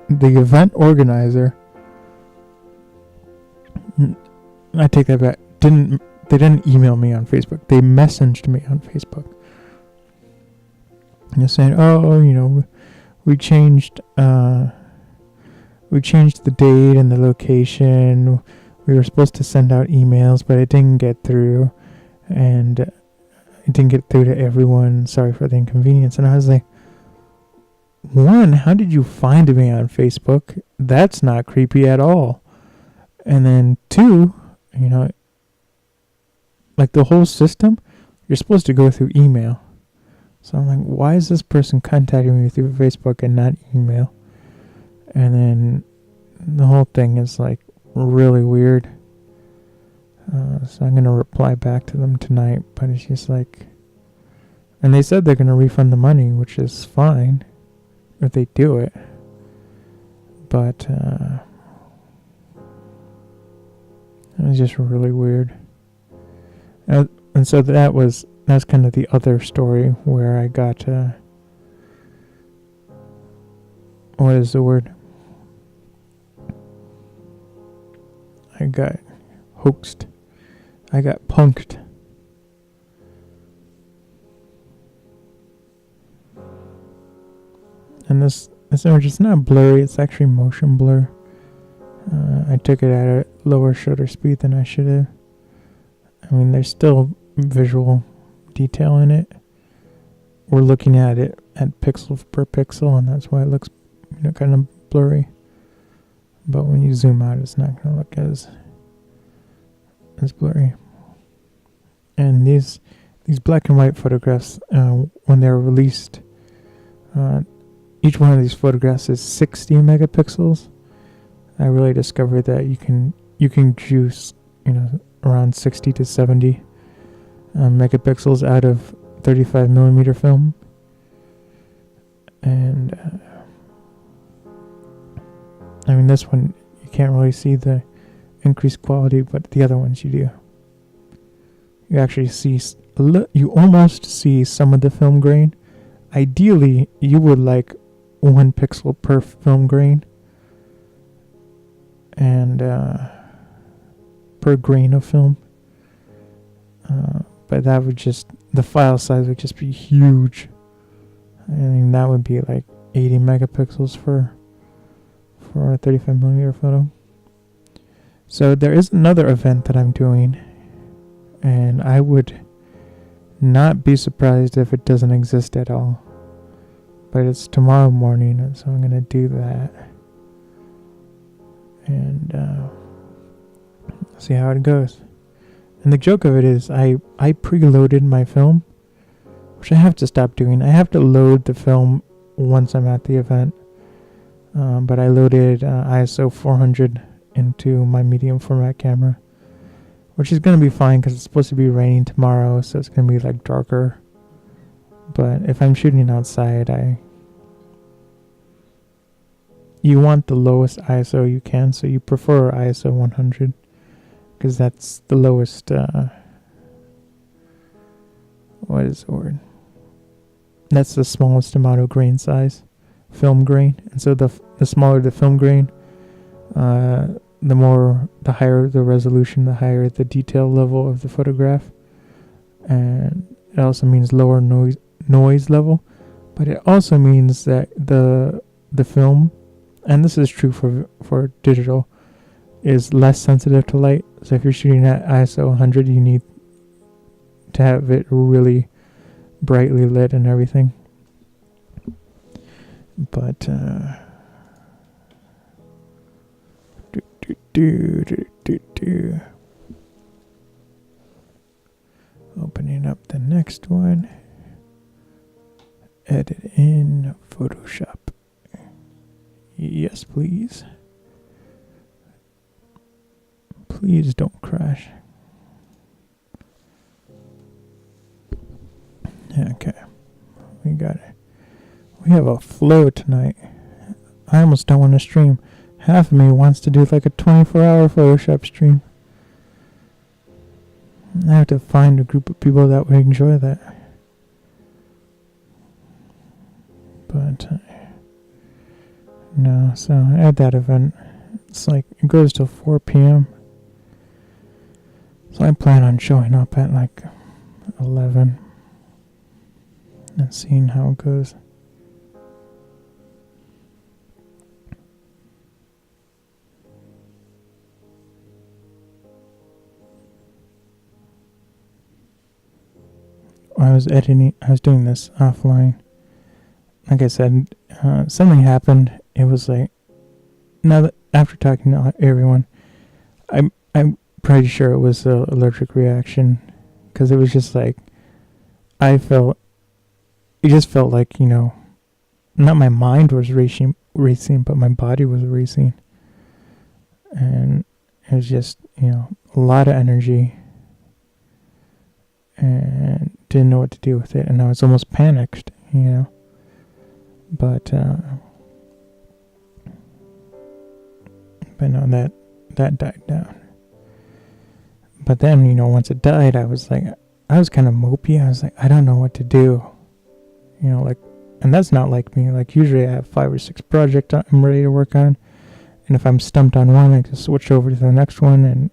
the event organizer. I take that back. They didn't email me on Facebook. They messaged me on Facebook. Saying, oh, we changed we changed the date and the location. We were supposed to send out emails, but it didn't get through. And it didn't get through to everyone. Sorry for the inconvenience. And I was like, one, how did you find me on Facebook? That's not creepy at all. And then two, like the whole system, you're supposed to go through email. So I'm like, why is this person contacting me through Facebook and not email? And then the whole thing is like really weird. So I'm going to reply back to them tonight, but it's just like, and they said they're going to refund the money, which is fine if they do it. But it was just really weird. And so that's kind of the other story where I got, what is the word? I got hoaxed. I got punked. And this image is not blurry, it's actually motion blur. I took it at a lower shutter speed than I should have. I mean, there's still visual detail in it. We're looking at it at pixel per pixel, and that's why it looks kind of blurry. But when you zoom out, it's not going to look as blurry. And these black and white photographs, when they're released, each one of these photographs is 60 megapixels. I really discovered that you can juice around 60 to 70 megapixels out of 35 millimeter film. And I mean, this one you can't really see the increased quality, but the other ones you do. You actually see, you almost see some of the film grain. Ideally, you would like 1 pixel per film grain, and per grain of film. But that would the file size would just be huge. I mean, that would be like 80 megapixels for a 35 millimeter photo. So there is another event that I'm doing, and I would not be surprised if it doesn't exist at all. But it's tomorrow morning, and so I'm going to do that. And see how it goes. And the joke of it is I preloaded my film, which I have to stop doing. I have to load the film once I'm at the event. But I loaded ISO 400 into my medium format camera, which is going to be fine because it's supposed to be raining tomorrow, so it's going to be like darker. But if I'm shooting outside, you want the lowest ISO you can, so you prefer ISO 100 because that's the lowest, what is the word? That's the smallest amount of grain size, film grain. And so the smaller the film grain, the higher the resolution, the higher the detail level of the photograph. And it also means lower noise level, but it also means that the film, and this is true for digital, is less sensitive to light. So if you're shooting at ISO 100, you need to have it really brightly lit and everything. But opening up the next one. Edit in Photoshop. Yes, please. Please don't crash. Okay. We got it. We have a flow tonight. I almost don't want to stream. Half of me wants to do like a 24-hour Photoshop stream. I have to find a group of people that would enjoy that. But no, so at that event, it's like it goes till 4 p.m. So I plan on showing up at like 11 and seeing how it goes. I was doing this offline. Like I said, something happened. It was like, now that after talking to everyone, I'm pretty sure it was an allergic reaction, because it was just like, it just felt like, not my mind was racing, but my body was racing. And it was just, a lot of energy, and didn't know what to do with it. And I was almost panicked, But no, that died down. But then, once it died, I was kind of mopey. I was like, I don't know what to do. And that's not like me. Like, usually I have 5 or 6 projects I'm ready to work on. And if I'm stumped on one, I just switch over to the next one and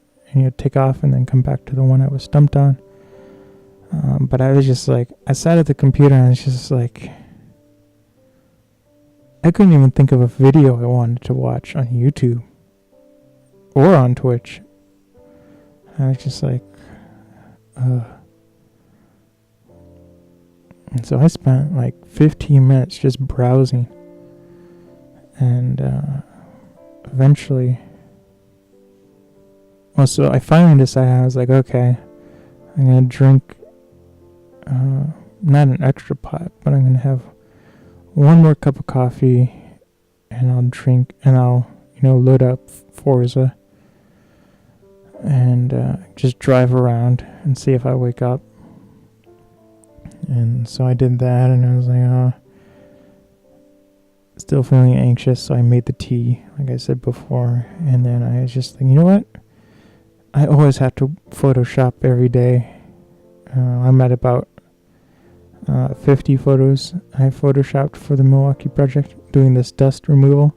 take off and then come back to the one I was stumped on. But I was just like, I sat at the computer and I was just like, I couldn't even think of a video I wanted to watch on YouTube or on Twitch. I was just like, And so I spent like 15 minutes just browsing. And eventually, so I finally decided, I was like, okay, I'm going to drink, not an extra pot, but I'm going to have one more cup of coffee, and I'll drink, and I'll, load up Forza, and just drive around and see if I wake up. And so I did that, and I was like, still feeling anxious, so I made the tea, like I said before, and then I was just like, you know what? I always have to Photoshop every day. I'm at about 50 photos I photoshopped for the Milwaukee project, doing this dust removal.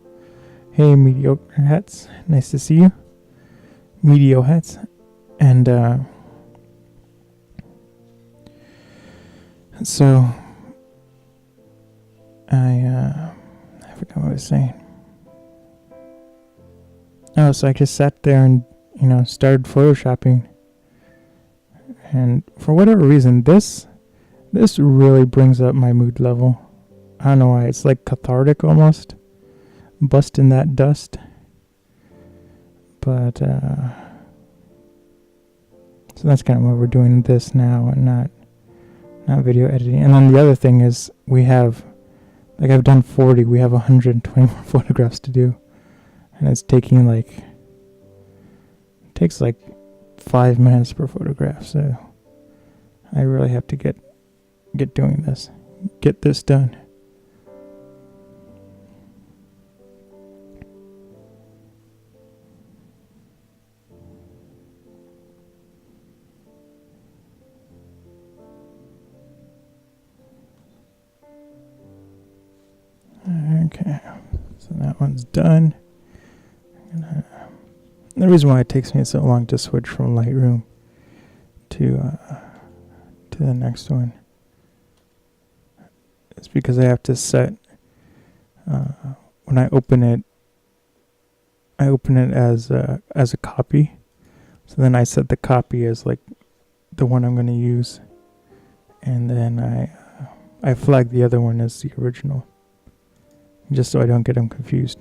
Hey, Mediocre Hats, nice to see you. Medio Hats. And so I forgot what I was saying. Oh, so I just sat there and started photoshopping, and for whatever reason, this really brings up my mood level. I don't know why. It's like cathartic almost, busting that dust. But so that's kind of why we're doing this now, and not video editing. And then the other thing is, we have, like, I've done 40. We have 120 more photographs to do, and it's taking takes 5 minutes per photograph. So I really have to get doing this, get this done. Okay, so that one's done. The reason why it takes me so long to switch from Lightroom to the next one is because I have to set, when I open it as a copy. So then I set the copy as the one I'm going to use, and then I flag the other one as the original, just so I don't get them confused.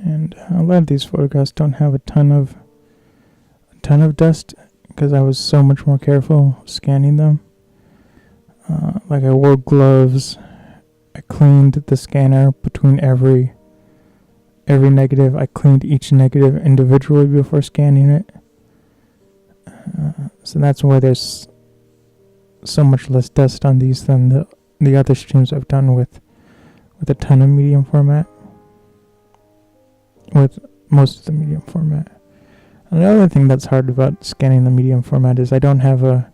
And a lot of these photographs don't have a ton of dust, because I was so much more careful scanning them. I wore gloves. I cleaned the scanner between every negative. I cleaned each negative individually before scanning it. So that's why there's so much less dust on these than the other streams I've done with a ton of medium format, with most of the medium format. Another thing that's hard about scanning the medium format is I don't have a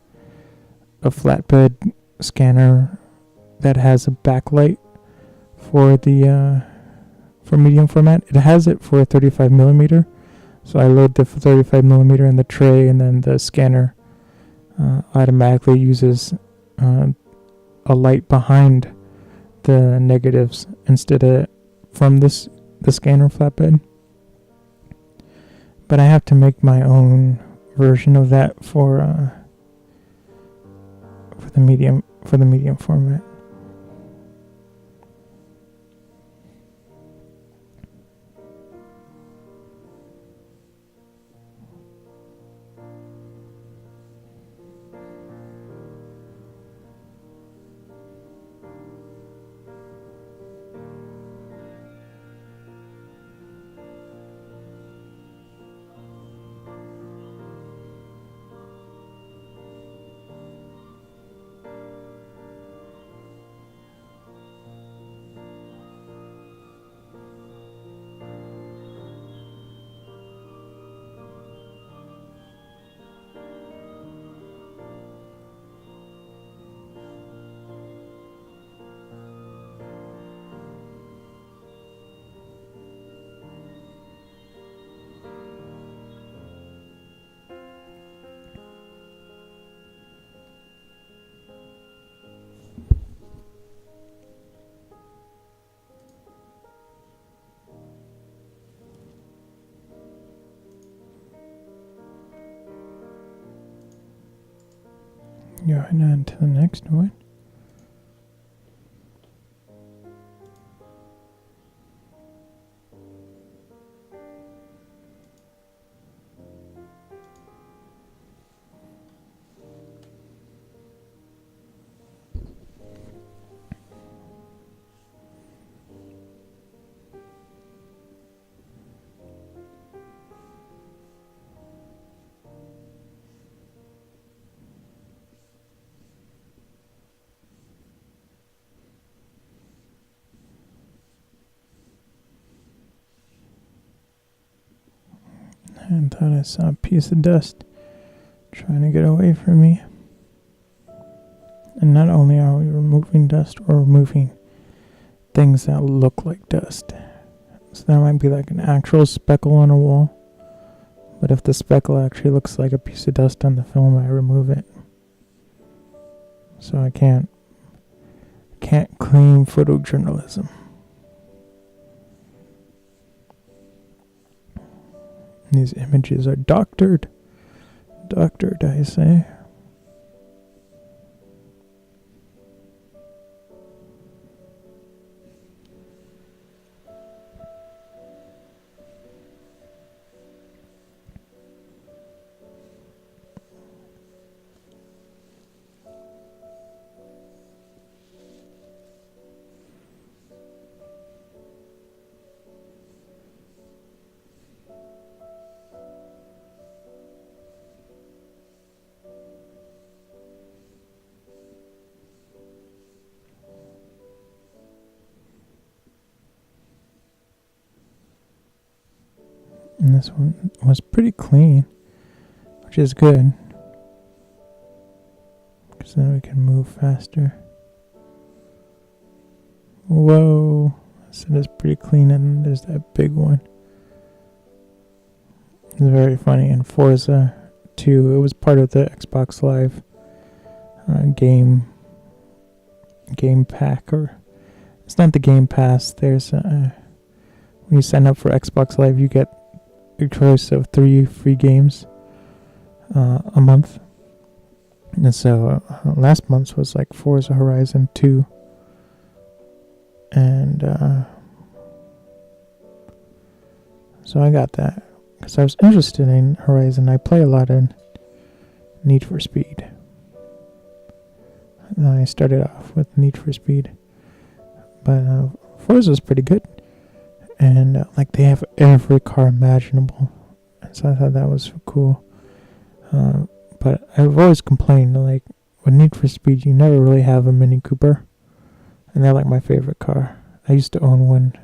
flatbed scanner that has a backlight for the for medium format. It has it for 35 millimeter, so I load the 35 millimeter in the tray, and then the scanner automatically uses a light behind the negatives instead of from the scanner flatbed. But I have to make my own version of that for the medium format. Going on to the next one. I thought I saw a piece of dust trying to get away from me. And not only are we removing dust, we're removing things that look like dust. So that might be like an actual speckle on a wall. But if the speckle actually looks like a piece of dust on the film, I remove it. So I can't claim photojournalism. These images are doctored. Doctored, I say. And this one was pretty clean, which is good, because then we can move faster. Whoa, so that's pretty clean, and there's that big one. It's very funny. In Forza 2, it was part of the Xbox Live game pack, or it's not the Game Pass. There's when you sign up for Xbox Live, you get a choice of 3 free games a month. And so last month's was like Forza Horizon 2. And so I got that because I was interested in Horizon. I play a lot in Need for Speed. And I started off with Need for Speed. But Forza is pretty good. And like they have every car imaginable, and so I thought that was cool. But I've always complained, like with Need for Speed, you never really have a Mini Cooper, and they're like my favorite car. I used to own one.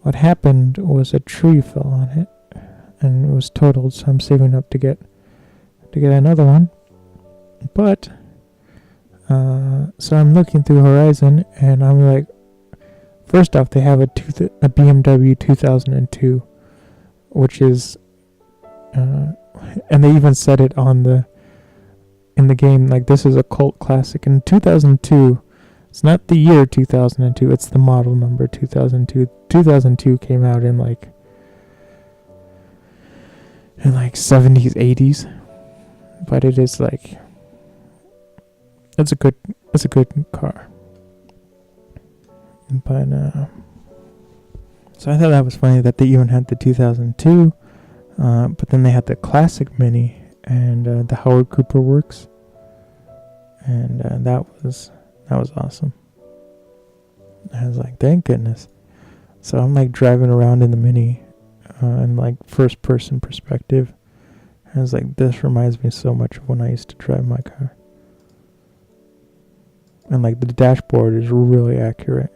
What happened was a tree fell on it, and it was totaled. So I'm saving up to get another one. But so I'm looking through Horizon, and I'm like, first off, they have a BMW 2002, which is, and they even said it in the game, like, this is a cult classic. In 2002, it's not the year 2002, it's the model number 2002. 2002 came out in like 70s, 80s, but it is like, it's a good car. But so I thought that was funny that they even had the 2002, but then they had the classic Mini and the Howard Cooper Works, and that was awesome. I was like, thank goodness. So I'm like driving around in the Mini in like first person perspective. I was like, this reminds me so much of when I used to drive my car. And like the dashboard is really accurate.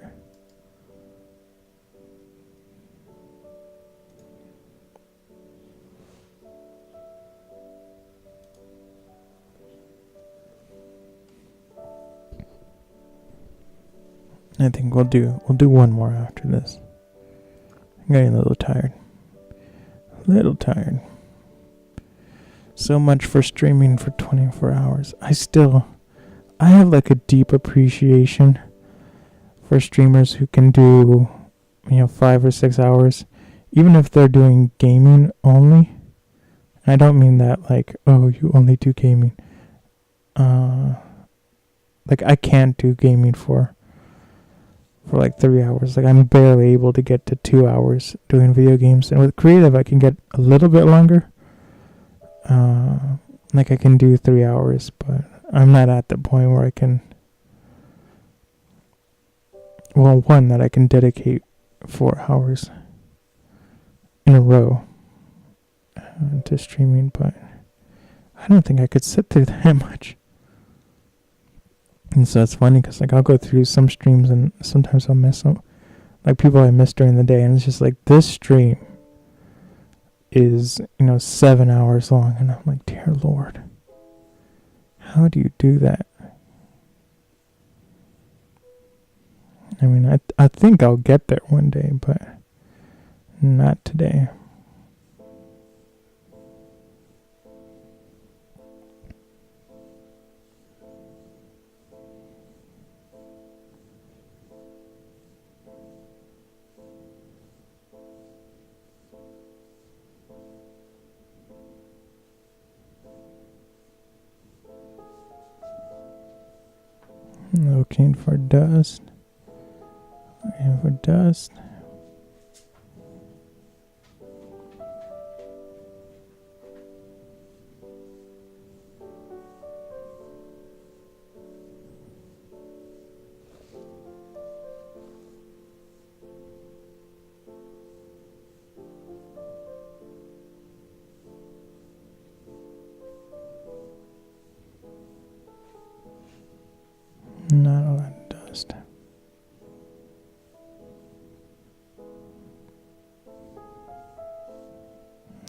I think we'll do one more after this. I'm getting a little tired. So much for streaming for 24 hours. I have like a deep appreciation for streamers who can do, 5 or 6 hours, even if they're doing gaming only. And I don't mean that like, oh, you only do gaming. Like I can't do gaming for like 3 hours. Like I'm barely able to get to 2 hours doing video games. And with creative, I can get a little bit longer. Like I can do 3 hours, but I'm not at the point where I can, that I can dedicate 4 hours in a row to streaming, but I don't think I could sit through that much. And so it's funny because like I'll go through some streams and sometimes I'll miss some, like people I missed during the day, and it's just like, this stream is 7 hours long, and I'm like, dear Lord, how do you do that? I mean, I think I'll get there one day, but not today. Looking for dust. Looking for dust. Not a lot of dust.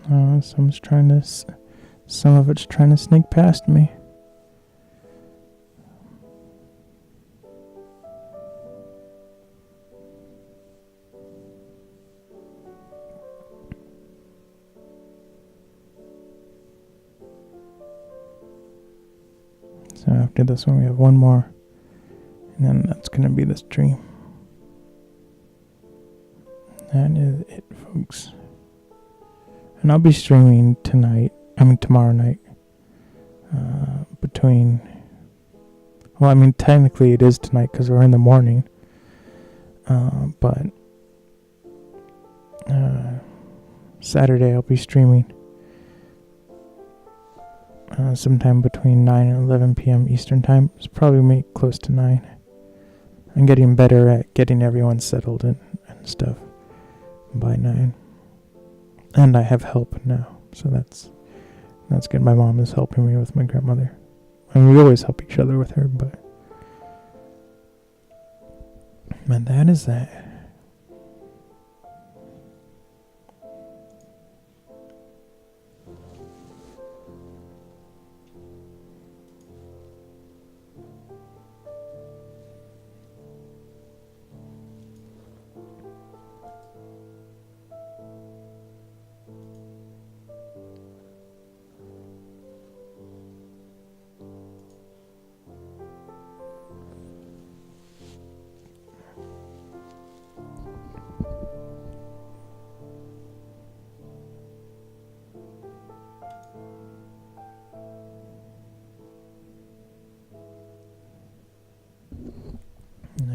Oh, some of it's trying to sneak past me. So after this one, we have one more. And then that's going to be the stream. That is it, folks. And I'll be streaming tomorrow night. Technically it is tonight because we're in the morning. But Saturday I'll be streaming. Sometime between 9 and 11 p.m. Eastern Time. It's probably close to 9. I'm getting better at getting everyone settled and stuff by 9. And I have help now, so that's good. My mom is helping me with my grandmother, I mean, we always help each other with her, but that is that.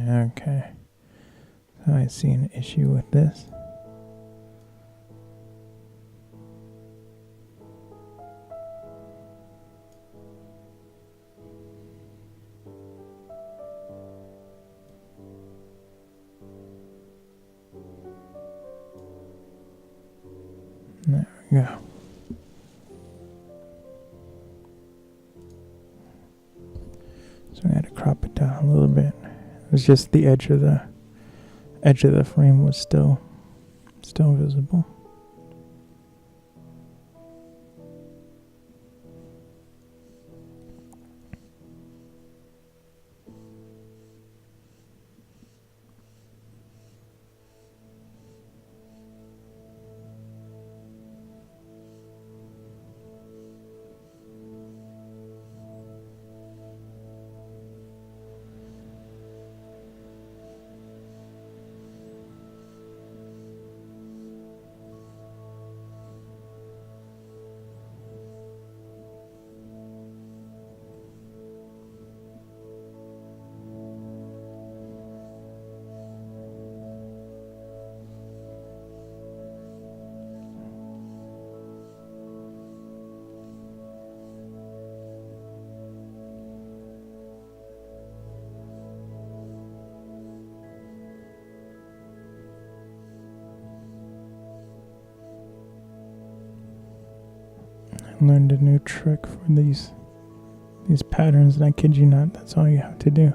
Okay, so I see an issue with this. There we go. So I had to crop it down a little bit. It was just the edge of the frame was still visible. Learned a new trick for these patterns, and I kid you not, that's all you have to do.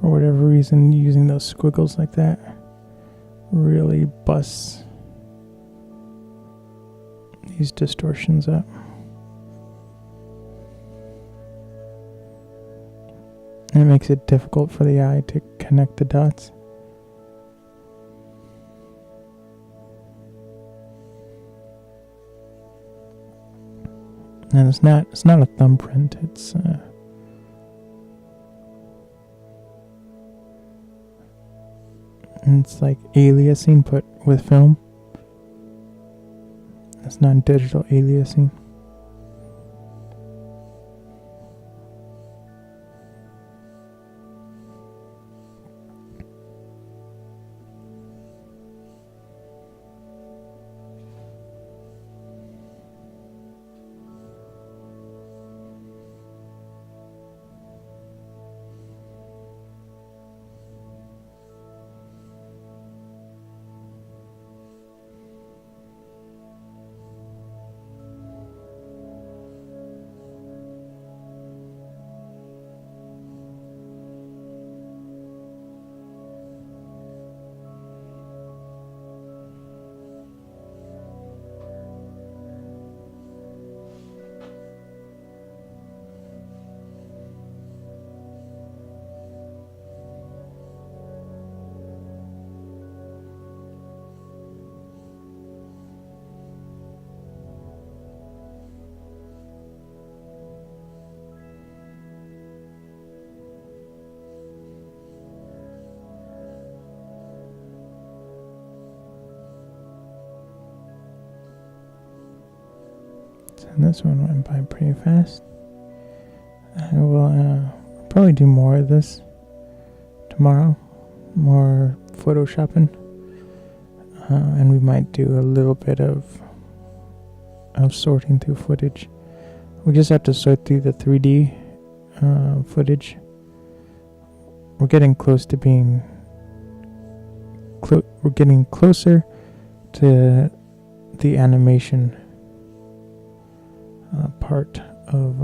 For whatever reason, using those squiggles like that really busts these distortions up. And it makes it difficult for the eye to connect the dots. And it's not a thumbprint. It's like aliasing put with film. It's not digital aliasing. And this one went by pretty fast. I will probably do more of this tomorrow, more photoshopping, and we might do a little bit of sorting through footage. We just have to sort through the 3D footage. We're getting close to being we're getting closer to the animation part of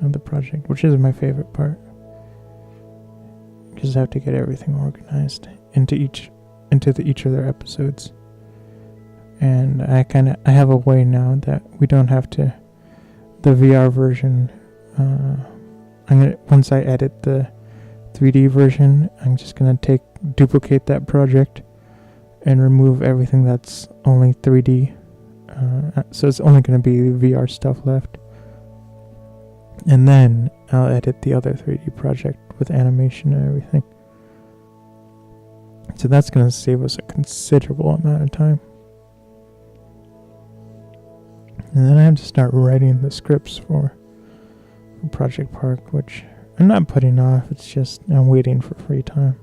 of the project, which is my favorite part. Just have to get everything organized into each of their episodes. And I have a way now that we don't have to, the VR version, once I edit the 3D version, I'm just gonna duplicate that project and remove everything that's only 3D. So it's only gonna be VR stuff left. And then I'll edit the other 3D project with animation and everything. So that's gonna save us a considerable amount of time. And then I have to start writing the scripts for Project Park, which I'm not putting off, it's just I'm waiting for free time.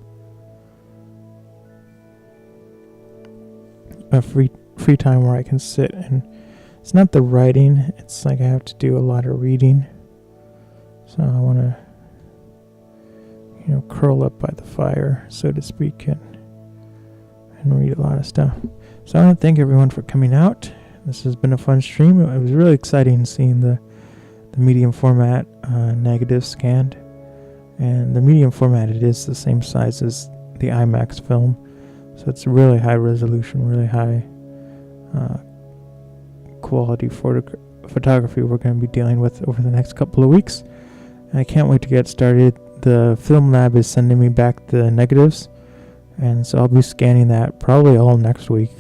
A free time where I can sit, and it's not the writing, it's like I have to do a lot of reading. So I want to, curl up by the fire, so to speak, and read a lot of stuff. So I want to thank everyone for coming out. This has been a fun stream. It was really exciting seeing the medium format negative scanned. And the medium format, it is the same size as the IMAX film. So it's really high resolution, really high quality photography we're going to be dealing with over the next couple of weeks. And I can't wait to get started. The film lab is sending me back the negatives. And so I'll be scanning that probably all next week.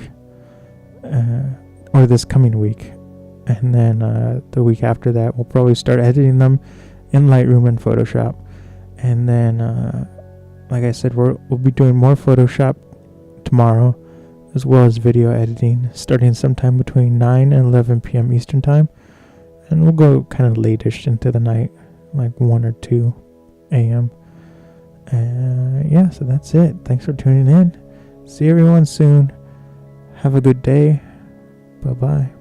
Or this coming week. And then the week after that, we'll probably start editing them in Lightroom and Photoshop. And then, like I said, we'll be doing more Photoshop tomorrow, as well as video editing, starting sometime between 9 and 11 p.m. Eastern Time. And we'll go kind of late-ish into the night, like 1 or 2 a.m. Yeah, so that's it. Thanks for tuning in. See everyone soon. Have a good day. Bye-bye.